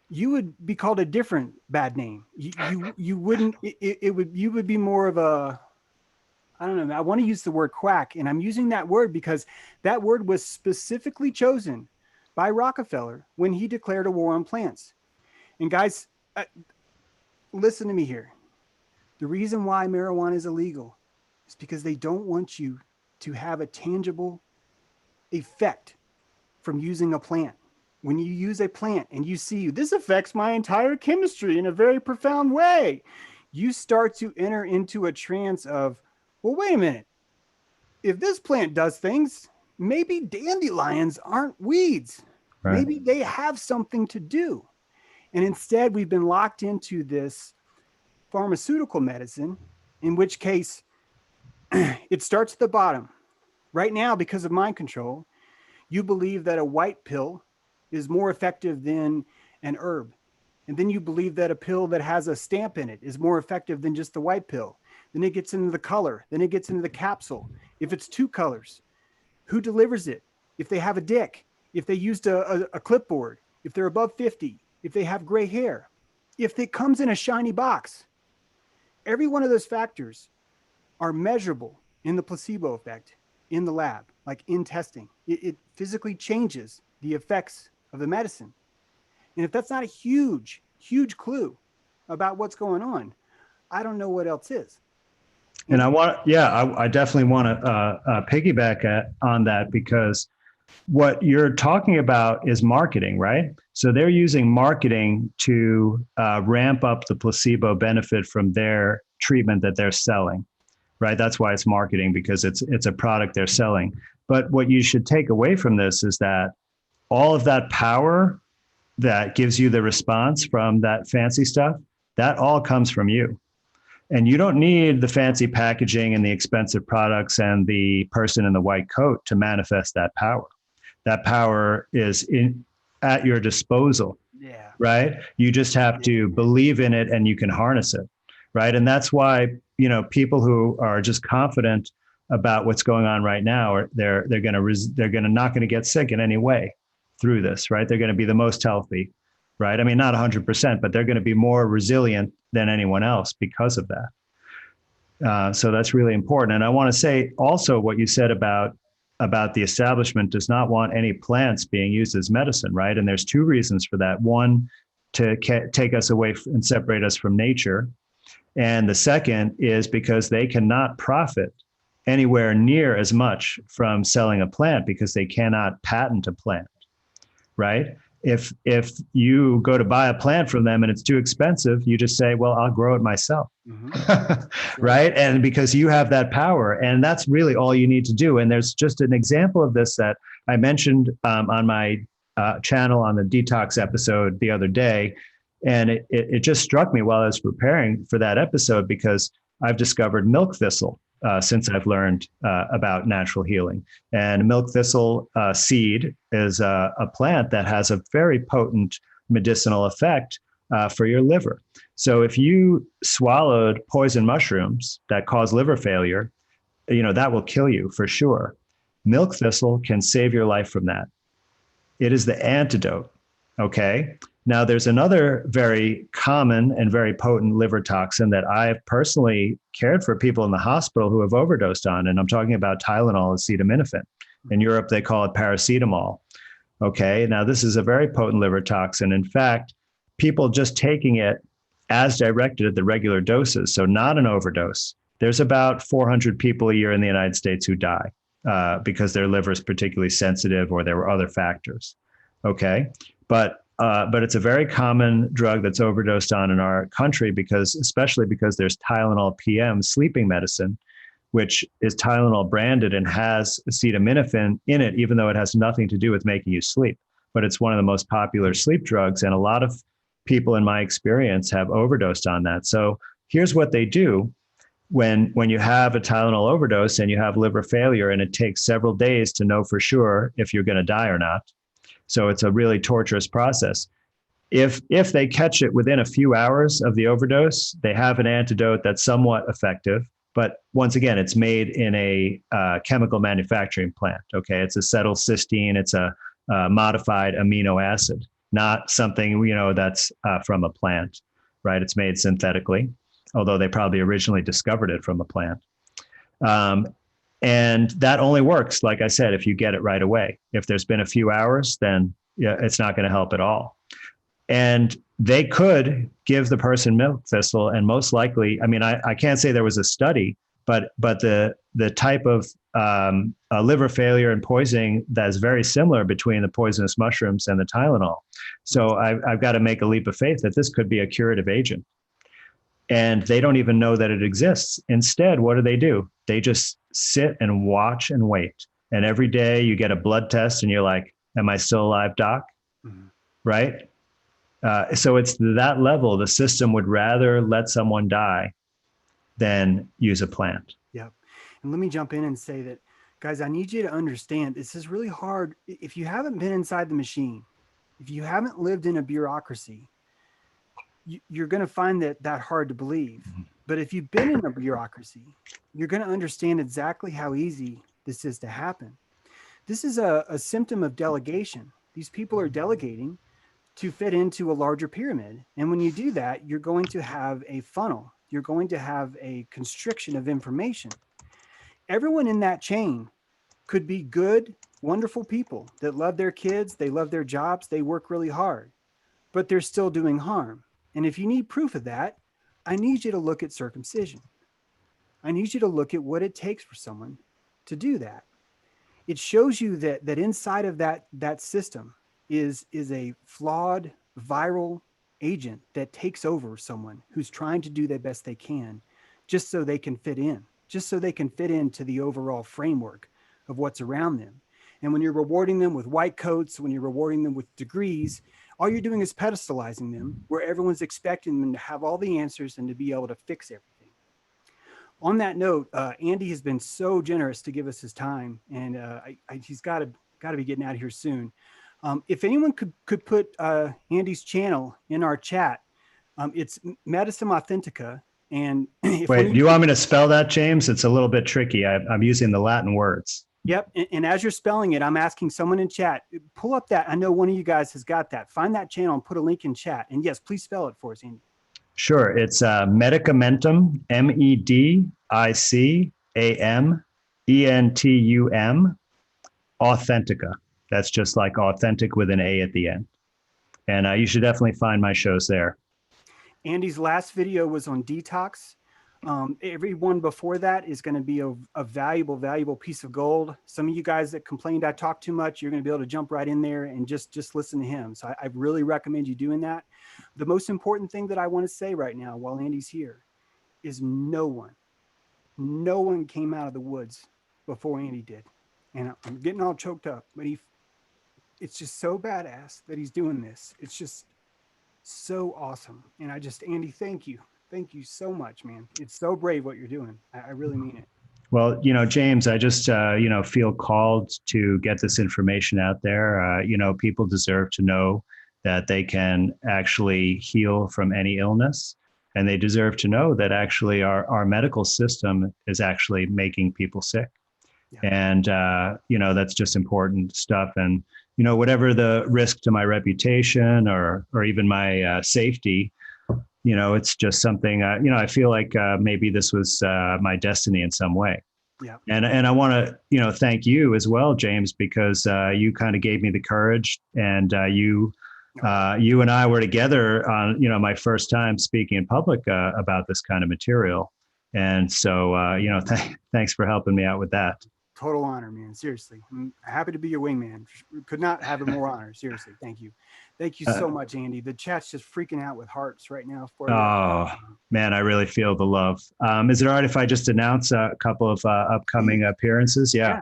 you would be called a different bad name. You wouldn't, you would be more of a, I don't know, I want to use the word quack, and I'm using that word because that word was specifically chosen by Rockefeller when he declared a war on plants. And guys, listen to me here. The reason why marijuana is illegal is because they don't want you to have a tangible effect from using a plant. When you use a plant and you see, this affects my entire chemistry in a very profound way, you start to enter into a trance of, well, wait a minute. If this plant does things, maybe dandelions aren't weeds. Right. Maybe they have something to do. And instead, we've been locked into this pharmaceutical medicine, in which case it starts at the bottom. Right now, because of mind control, you believe that a white pill is more effective than an herb. And then you believe that a pill that has a stamp in it is more effective than just the white pill. Then it gets into the color. Then it gets into the capsule. If it's 2 colors, who delivers it? If they have a dick, if they used a clipboard, if they're above 50, if they have gray hair, if it comes in a shiny box, every one of those factors are measurable in the placebo effect in the lab, like in testing. It physically changes the effects of the medicine. And if that's not a huge, huge clue about what's going on, I don't know what else is. And I definitely want to piggyback on that, because what you're talking about is marketing, right? So they're using marketing to ramp up the placebo benefit from their treatment that they're selling, right? That's why it's marketing, because it's a product they're selling. But what you should take away from this is that all of that power that gives you the response from that fancy stuff, that all comes from you. And you don't need the fancy packaging and the expensive products and the person in the white coat to manifest that power. That power is at your disposal, Yeah. right? You just have to believe in it and you can harness it, right? And that's why, you know, people who are just confident about what's going on right now, are they're not going to get sick in any way through this, right? They're going to be the most healthy, right? I mean, not 100%, but they're going to be more resilient than anyone else because of that. So that's really important. And I want to say also what you said about the establishment does not want any plants being used as medicine, right? And there's two reasons for that. One, to take us away and separate us from nature. And the second is because they cannot profit anywhere near as much from selling a plant because they cannot patent a plant, right? If you go to buy a plant from them and it's too expensive, you just say, well, I'll grow it myself. Right. And because you have that power, and that's really all you need to do. And there's just an example of this that I mentioned on my channel on the detox episode the other day. And it just struck me while I was preparing for that episode, because I've discovered milk thistle since I've learned about natural healing. And milk thistle seed is a plant that has a very potent medicinal effect for your liver. So if you swallowed poison mushrooms that cause liver failure, you know, that will kill you for sure. Milk thistle can save your life from that. It is the antidote. Okay. Now, there's another very common and very potent liver toxin that I've personally cared for people in the hospital who have overdosed on. And I'm talking about Tylenol acetaminophen. In Europe, they call it paracetamol. Okay. Now, this is a very potent liver toxin. In fact, people just taking it as directed at the regular doses, so not an overdose. There's about 400 people a year in the United States who die because their liver is particularly sensitive or there were other factors. Okay. But it's a very common drug that's overdosed on in our country especially because there's Tylenol PM sleeping medicine, which is Tylenol branded and has acetaminophen in it, even though it has nothing to do with making you sleep. But it's one of the most popular sleep drugs. And a lot of people in my experience have overdosed on that. So here's what they do when you have a Tylenol overdose and you have liver failure, and it takes several days to know for sure if you're going to die or not. So it's a really torturous process. If they catch it within a few hours of the overdose, they have an antidote that's somewhat effective. But once again, it's made in a chemical manufacturing plant. Okay, it's acetylcysteine. It's a modified amino acid, not something that's from a plant, right? It's made synthetically, although they probably originally discovered it from a plant. And that only works, like I said, if you get it right away. If there's been a few hours, then it's not going to help at all. And they could give the person milk thistle, and most likely, I mean, I can't say there was a study, but the type of liver failure and poisoning that is very similar between the poisonous mushrooms and the Tylenol. So I've got to make a leap of faith that this could be a curative agent. And they don't even know that it exists. Instead, what do? They just sit and watch and wait. And every day you get a blood test and you're like, am I still alive, doc? Mm-hmm. Right? So it's that level. The system would rather let someone die than use a plant. Yeah. And let me jump in and say that, guys, I need you to understand this is really hard. If you haven't been inside the machine, if you haven't lived in a bureaucracy, you're going to find that hard to believe. But if you've been in a bureaucracy, you're going to understand exactly how easy this is to happen. This is a symptom of delegation. These people are delegating to fit into a larger pyramid. And when you do that, you're going to have a funnel. You're going to have a constriction of information. Everyone in that chain could be good, wonderful people that love their kids, they love their jobs, they work really hard, but they're still doing harm. And if you need proof of that, I need you to look at circumcision. I need you to look at what it takes for someone to do that. It shows you that inside of that system is a flawed viral agent that takes over someone who's trying to do the best they can just so they can fit in, just so they can fit into the overall framework of what's around them. And when you're rewarding them with white coats, when you're rewarding them with degrees, all you're doing is pedestalizing them where everyone's expecting them to have all the answers and to be able to fix everything. On that note, Andy has been so generous to give us his time, and he's got to be getting out of here soon. If anyone could put Andy's channel in our chat, it's Medicine Authentica. And if Wait, do you want me to spell that, James? It's a little bit tricky. I'm using the Latin words. Yep. And as you're spelling it, I'm asking someone in chat, pull up that. I know one of you guys has got that. Find that channel and put a link in chat. And yes, please spell it for us, Andy. Sure. It's Medicamentum, Medicamentum, Authentica. That's just like authentic with an A at the end. And you should definitely find my shows there. Andy's last video was on detox. Every one before that is going to be a valuable piece of gold. Some of you guys that complained I talk too much, you're going to be able to jump right in there and just listen to him. So I really recommend you doing that. The most important thing that I want to say right now while Andy's here is no one came out of the woods before Andy did. And I'm getting all choked up, but it's just so badass that he's doing this. It's just so awesome. And Andy, thank you. Thank you so much, man. It's so brave what you're doing. I really mean it. Well, James, I just, feel called to get this information out there. People deserve to know that they can actually heal from any illness. And they deserve to know that actually our medical system is actually making people sick. Yeah. And, that's just important stuff. And, whatever the risk to my reputation or even my safety, it's just something, I feel like maybe this was my destiny in some way. Yeah. And I want to, thank you as well, James, because you kind of gave me the courage, and you and I were together on, my first time speaking in public about this kind of material. And so, thanks for helping me out with that. Total honor, man. Seriously. I'm happy to be your wingman. Could not have more honor. Seriously. Thank you. Thank you so much, Andy. The chat's just freaking out with hearts right now for you. Oh, man, I really feel the love. Is it all right if I just announce a couple of upcoming appearances? Yeah.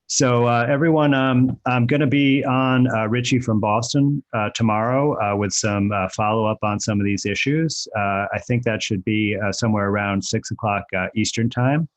So everyone, I'm going to be on Richie from Boston tomorrow with some follow-up on some of these issues. I think that should be somewhere around 6 o'clock Eastern time.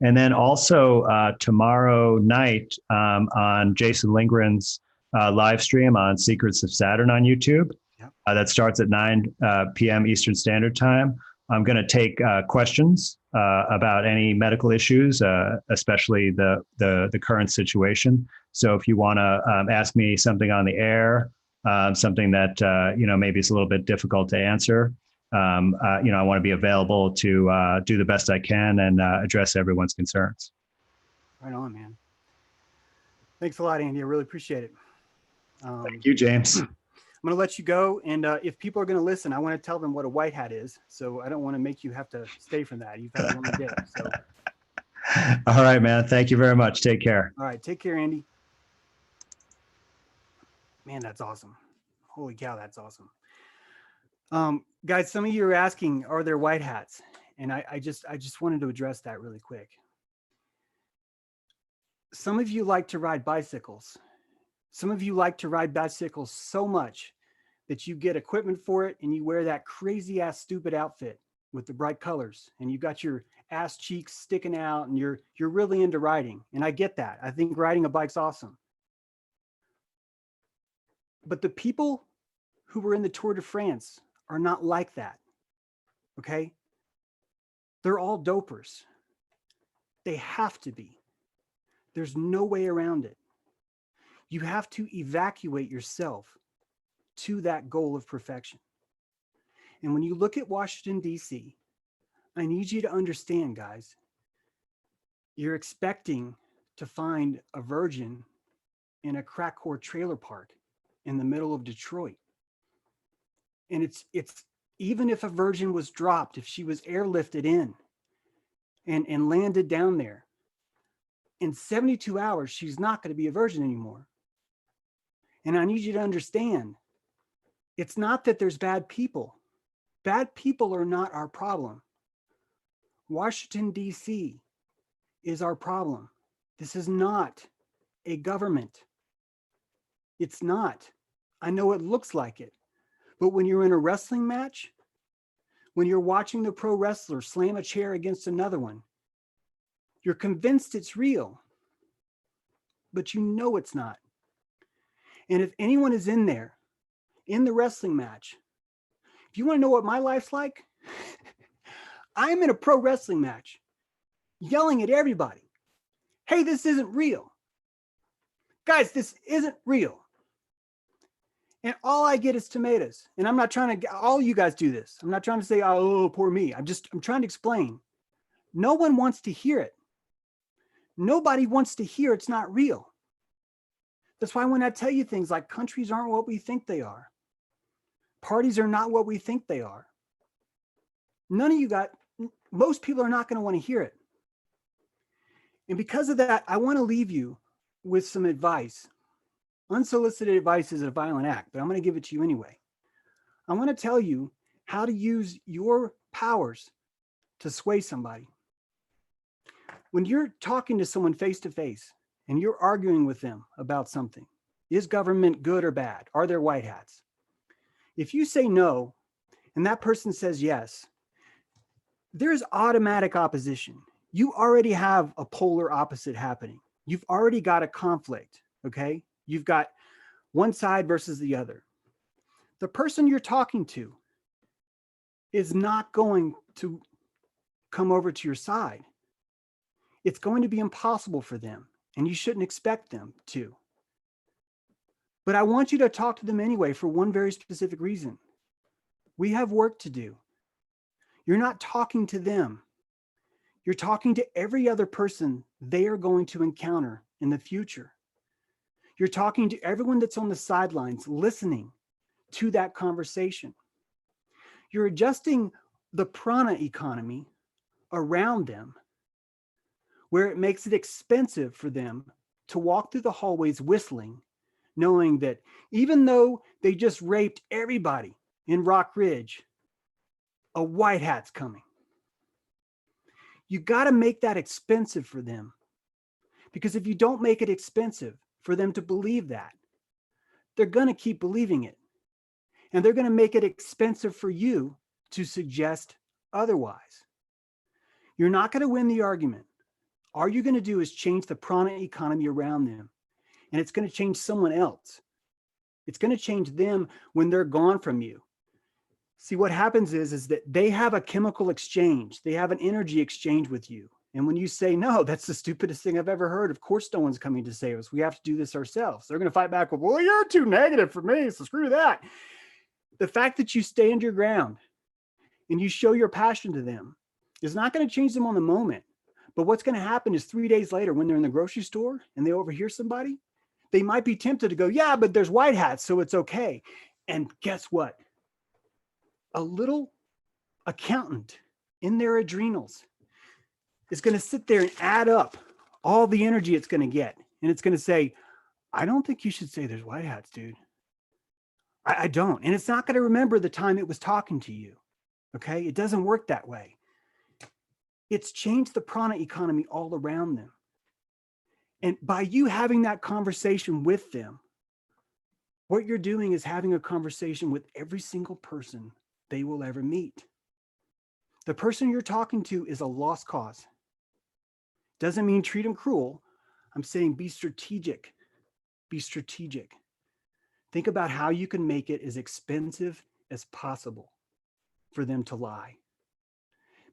And then also tomorrow night on Jason Lindgren's live stream on Secrets of Saturn on YouTube. Yep. That starts at 9 p.m. Eastern Standard Time. I'm going to take questions about any medical issues, especially the current situation. So if you want to ask me something on the air, something that maybe it's a little bit difficult to answer, I want to be available to do the best I can and address everyone's concerns. Right on, man. Thanks a lot, Andy. I really appreciate it. Thank you, James. I'm going to let you go. And if people are going to listen, I want to tell them what a white hat is. So I don't want to make you have to stay for that. You've had a long day. So. All right, man. Thank you very much. Take care. All right. Take care, Andy. Man, that's awesome. Holy cow, that's awesome. Guys, some of you are asking, are there white hats? And I just wanted to address that really quick. Some of you like to ride bicycles. Some of you like to ride bicycles so much that you get equipment for it and you wear that crazy ass stupid outfit with the bright colors and you got your ass cheeks sticking out and you're really into riding. And I get that. I think riding a bike's awesome. But the people who were in the Tour de France are not like that. Okay? They're all dopers. They have to be. There's no way around it. You have to evacuate yourself to that goal of perfection. And when you look at Washington, D.C., I need you to understand, guys, you're expecting to find a virgin in a crack whore trailer park in the middle of Detroit. And it's even if a virgin was dropped, if she was airlifted in and landed down there, in 72 hours, she's not going to be a virgin anymore. And I need you to understand, it's not that there's bad people. Bad people are not our problem. Washington, D.C. is our problem. This is not a government. It's not. I know it looks like it. But when you're in a wrestling match, when you're watching the pro wrestler slam a chair against another one, you're convinced it's real, but you know it's not. And if anyone is in there, in the wrestling match, if you want to know what my life's like, I'm in a pro wrestling match, yelling at everybody, hey, this isn't real. Guys, this isn't real. And all I get is tomatoes. And I'm not trying to, all you guys do this. I'm not trying to say, oh, poor me. I'm trying to explain. No one wants to hear it. Nobody wants to hear it's not real. That's why when I tell you things like countries aren't what we think they are, parties are not what we think they are, most people are not going to want to hear it. And because of that, I want to leave you with some advice. Unsolicited advice is a violent act, but I'm going to give it to you anyway. I want to tell you how to use your powers to sway somebody. When you're talking to someone face to face and you're arguing with them about something, is government good or bad? Are there white hats? If you say no, and that person says yes, there's automatic opposition. You already have a polar opposite happening. You've already got a conflict, okay? You've got one side versus the other. The person you're talking to is not going to come over to your side. It's going to be impossible for them, and you shouldn't expect them to. But I want you to talk to them anyway for one very specific reason. We have work to do. You're not talking to them. You're talking to every other person they are going to encounter in the future. You're talking to everyone that's on the sidelines, listening to that conversation. You're adjusting the prana economy around them, where it makes it expensive for them to walk through the hallways whistling, knowing that even though they just raped everybody in Rock Ridge, a white hat's coming. You got to make that expensive for them, because if you don't make it expensive for them to believe that, they're going to keep believing it. And they're going to make it expensive for you to suggest otherwise. You're not going to win the argument. All you're going to do is change the prana economy around them. And it's going to change someone else. It's going to change them when they're gone from you. See, what happens is that they have a chemical exchange. They have an energy exchange with you. And when you say, no, that's the stupidest thing I've ever heard. Of course, no one's coming to save us. We have to do this ourselves. They're going to fight back with, well, you're too negative for me, so screw that. The fact that you stand your ground and you show your passion to them is not going to change them on the moment. But what's going to happen is 3 days later, when they're in the grocery store and they overhear somebody, they might be tempted to go, yeah, but there's white hats, so it's okay. And guess what? A little accountant in their adrenals is going to sit there and add up all the energy it's going to get. And it's going to say, I don't think you should say there's white hats, dude. I don't. And it's not going to remember the time it was talking to you. Okay. It doesn't work that way. It's changed the prana economy all around them. And by you having that conversation with them, what you're doing is having a conversation with every single person they will ever meet. The person you're talking to is a lost cause. Doesn't mean treat them cruel. I'm saying be strategic. Be strategic. Think about how you can make it as expensive as possible for them to lie.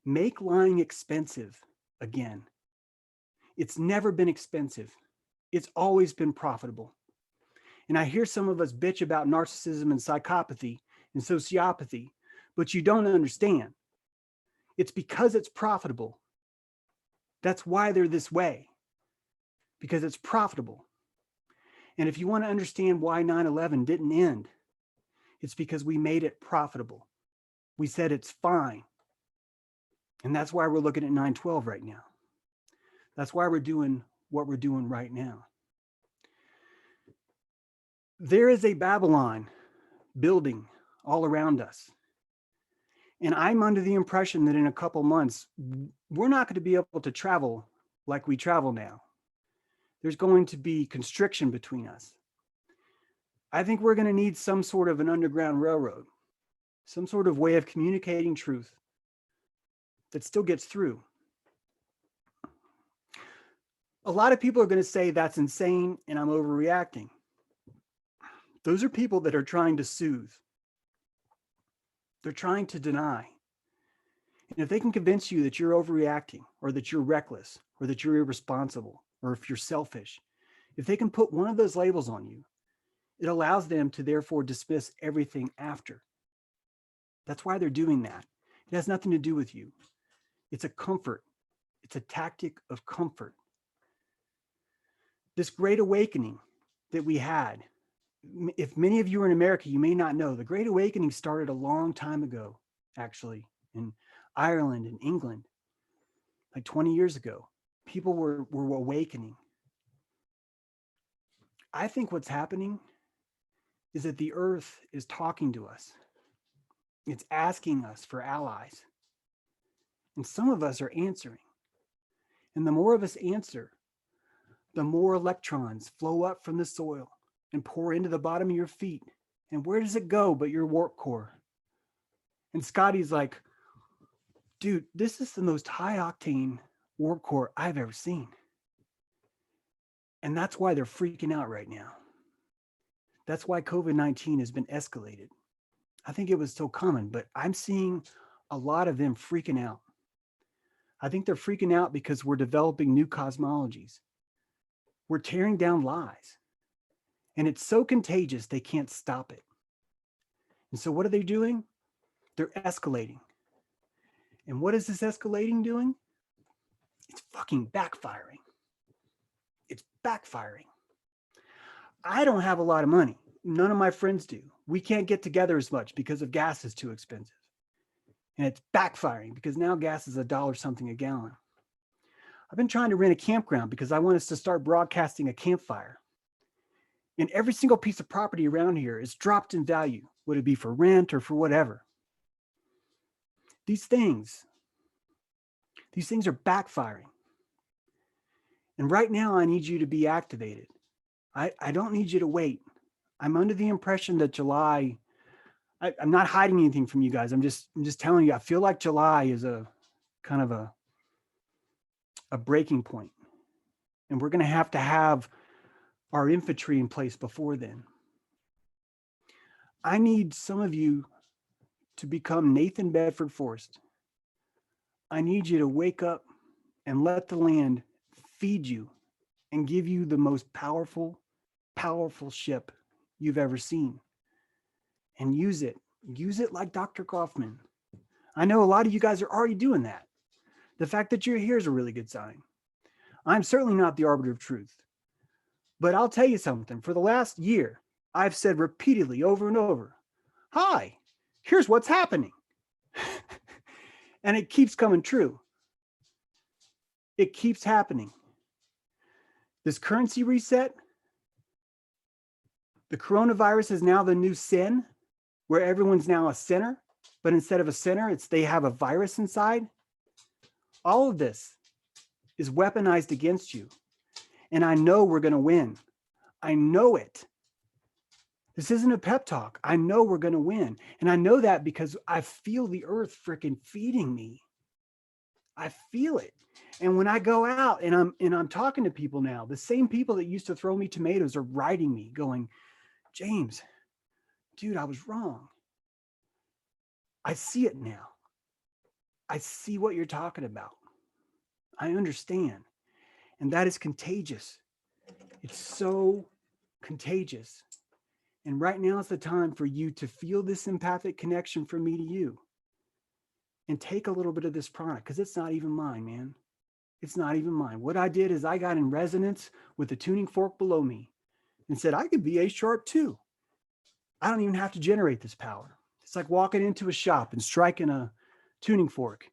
Make lying expensive again. It's never been expensive. It's always been profitable. And I hear some of us bitch about narcissism and psychopathy and sociopathy, but you don't understand. It's because it's profitable. That's why they're this way, because it's profitable. And if you want to understand why 9/11 didn't end, it's because we made it profitable. We said it's fine. And that's why we're looking at 9/12 right now. That's why we're doing what we're doing right now. There is a Babylon building all around us. And I'm under the impression that in a couple months, we're not going to be able to travel like we travel now. There's going to be constriction between us. I think we're going to need some sort of an underground railroad, some sort of way of communicating truth that still gets through. A lot of people are going to say that's insane and I'm overreacting. Those are people that are trying to soothe. They're trying to deny. And if they can convince you that you're overreacting, or that you're reckless, or that you're irresponsible, or if you're selfish, if they can put one of those labels on you, it allows them to therefore dismiss everything after. That's why they're doing that. It has nothing to do with you. It's a comfort. It's a tactic of comfort. This great awakening that we had, if many of you are in America, you may not know, the Great Awakening started a long time ago, actually, in Ireland and England, like 20 years ago. People were awakening. I think what's happening is that the earth is talking to us. It's asking us for allies. And some of us are answering. And the more of us answer, the more electrons flow up from the soil and pour into the bottom of your feet. And where does it go but your warp core? And Scotty's like, dude, this is the most high octane warp core I've ever seen. And that's why they're freaking out right now. That's why COVID-19 has been escalated. I think it was still coming, but I'm seeing a lot of them freaking out. I think they're freaking out because we're developing new cosmologies. We're tearing down lies. And it's so contagious, they can't stop it. And so what are they doing? They're escalating. And what is this escalating doing? It's fucking backfiring. It's backfiring. I don't have a lot of money. None of my friends do. We can't get together as much because of gas is too expensive. And it's backfiring because now gas is $1 something a gallon. I've been trying to rent a campground because I want us to start broadcasting a campfire. And every single piece of property around here is dropped in value. Would it be for rent or for whatever? These things are backfiring. And right now I need you to be activated. I don't need you to wait. I'm under the impression that July, I'm not hiding anything from you guys. I'm just telling you, I feel like July is a kind of a breaking point. And we're going to have our infantry in place before then. I need some of you to become Nathan Bedford Forrest. I need you to wake up and let the land feed you and give you the most powerful ship you've ever seen. And use it. Use it like Dr. Kaufman. I know a lot of you guys are already doing that. The fact that you're here is a really good sign. I'm certainly not the arbiter of truth. But I'll tell you something. For the last year, I've said repeatedly over and over, hi, here's what's happening. And it keeps coming true. It keeps happening. This currency reset, the coronavirus is now the new sin, where everyone's now a sinner, but instead of a sinner, they have a virus inside. All of this is weaponized against you. And I know we're going to win. I know it. This isn't a pep talk. I know we're going to win. And I know that because I feel the earth freaking feeding me. I feel it. And when I go out and I'm talking to people now, the same people that used to throw me tomatoes are writing me going, James, dude, I was wrong. I see it now. I see what you're talking about. I understand. And that is contagious. It's so contagious. And right now is the time for you to feel this empathic connection from me to you. And take a little bit of this prana, because it's not even mine, man. It's not even mine. What I did is I got in resonance with the tuning fork below me and said, I could be A sharp too. I don't even have to generate this power. It's like walking into a shop and striking a tuning fork.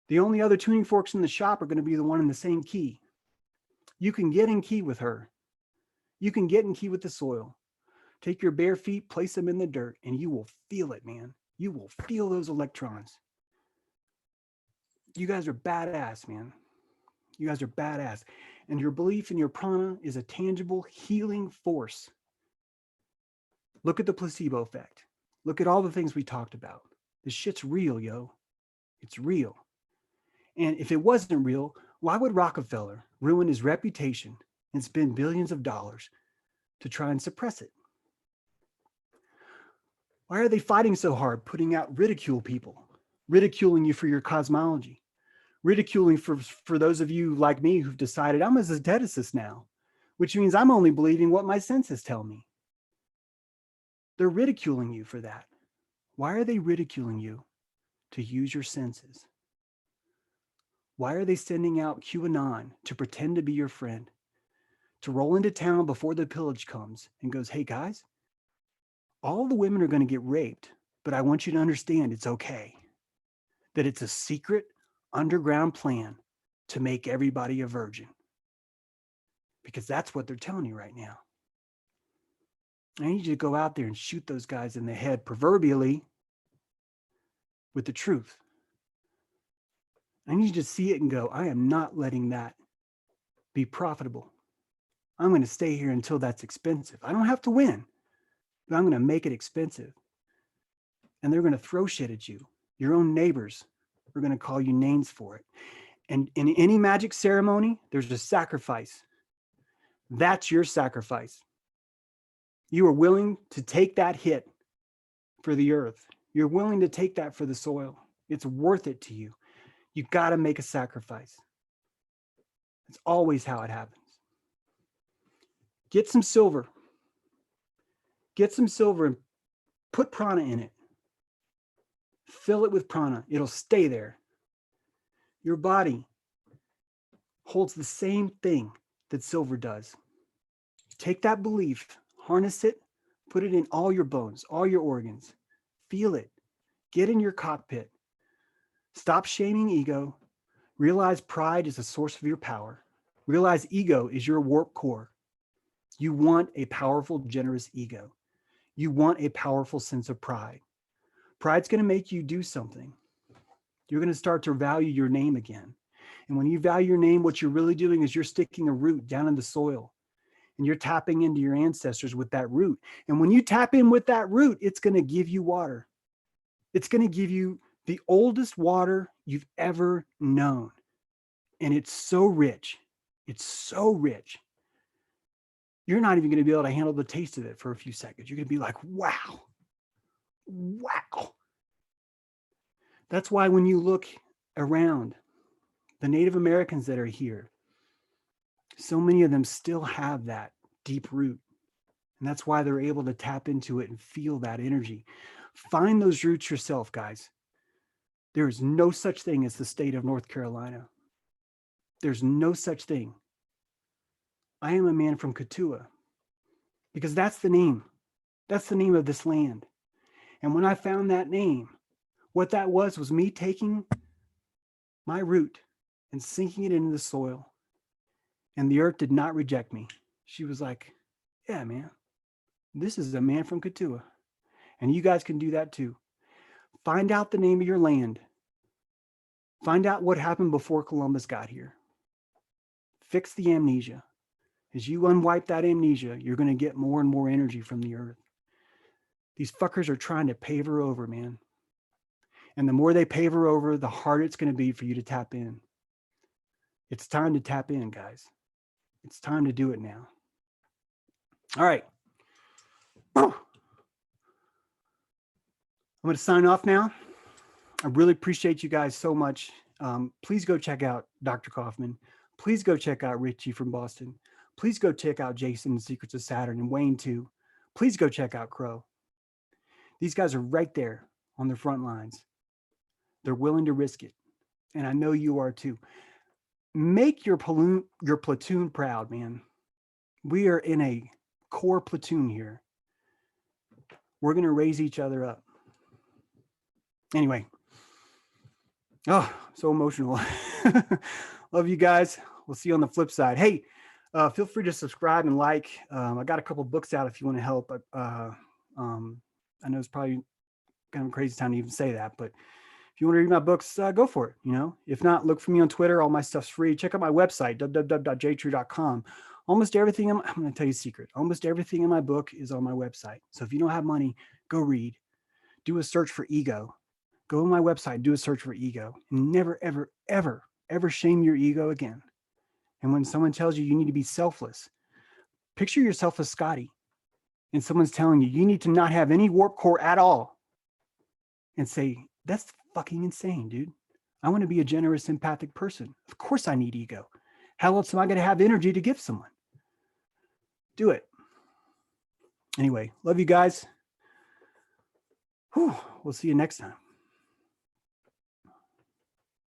The only other tuning forks in the shop are going to be the one in the same key. You can get in key with her. You can get in key with the soil. Take your bare feet, place them in the dirt, and you will feel it, man. You will feel those electrons. You guys are badass, man. You guys are badass. And your belief in your prana is a tangible healing force. Look at the placebo effect. Look at all the things we talked about. This shit's real, yo. It's real. And if it wasn't real, why would Rockefeller ruin his reputation and spend billions of dollars to try and suppress it? Why are they fighting so hard, putting out ridicule people, ridiculing you for your cosmology, ridiculing for those of you like me who've decided I'm a zeteticist now, which means I'm only believing what my senses tell me. They're ridiculing you for that. Why are they ridiculing you? To use your senses. Why are they sending out QAnon to pretend to be your friend, to roll into town before the pillage comes and goes, hey guys, all the women are going to get raped, but I want you to understand it's okay, that it's a secret underground plan to make everybody a virgin, because that's what they're telling you right now. I need you to go out there and shoot those guys in the head, proverbially, with the truth. I need you to see it and go, I am not letting that be profitable. I'm going to stay here until that's expensive. I don't have to win, but I'm going to make it expensive. And they're going to throw shit at you. Your own neighbors are going to call you names for it. And in any magic ceremony, there's a sacrifice. That's your sacrifice. You are willing to take that hit for the earth. You're willing to take that for the soil. It's worth it to you. You got to make a sacrifice. It's always how it happens. Get some silver. Get some silver and put prana in it. Fill it with prana. It'll stay there. Your body holds the same thing that silver does. Take that belief, harness it, put it in all your bones, all your organs. Feel it. Get in your cockpit. Stop shaming ego. Realize pride is the source of your power. Realize ego is your warp core. You want a powerful, generous ego. You want a powerful sense of pride. Pride's going to make you do something. You're going to start to value your name again. And when you value your name, what you're really doing is you're sticking a root down in the soil and you're tapping into your ancestors with that root. And when you tap in with that root, it's going to give you water. It's going to give you the oldest water you've ever known. And it's so rich. It's so rich. You're not even going to be able to handle the taste of it for a few seconds. You're going to be like, wow. Wow. That's why when you look around, the Native Americans that are here, so many of them still have that deep root. And that's why they're able to tap into it and feel that energy. Find those roots yourself, guys. There is no such thing as the state of North Carolina. There's no such thing. I am a man from Katua, because that's the name. That's the name of this land. And when I found that name, what that was me taking my root and sinking it into the soil. And the earth did not reject me. She was like, yeah, man, this is a man from Katua. And you guys can do that too. Find out the name of your land. Find out what happened before Columbus got here. Fix the amnesia. As you unwipe that amnesia, you're going to get more and more energy from the earth. These fuckers are trying to pave her over, man. And the more they pave her over, the harder it's going to be for you to tap in. It's time to tap in, guys. It's time to do it now. All right. I'm going to sign off now. I really appreciate you guys so much. Please go check out Dr. Kaufman. Please go check out Richie from Boston. Please go check out Jason and Secrets of Saturn and Wayne too. Please go check out Crow. These guys are right there on the front lines. They're willing to risk it. And I know you are too. Make your platoon proud, man. We are in a core platoon here. We're going to raise each other up. Anyway. Oh, so emotional. Love you guys. We'll see you on the flip side. Hey, feel free to subscribe and like. I got a couple books out if you want to help. I know it's probably kind of a crazy time to even say that, but if you want to read my books, go for it. You know, if not, look for me on Twitter. All my stuff's free. Check out my website, www.jtrue.com. Almost everything, I'm going to tell you a secret. Almost everything in my book is on my website. So if you don't have money, go read. Do a search for ego. Go on my website, do a search for ego. And never, ever, ever, ever shame your ego again. And when someone tells you you need to be selfless, picture yourself as Scotty. and someone's telling you need to not have any warp core at all, and say, that's fucking insane, dude. I want to be a generous, empathic person. Of course I need ego. How else am I going to have energy to give someone? Do it. Anyway, love you guys. Whew, we'll see you next time.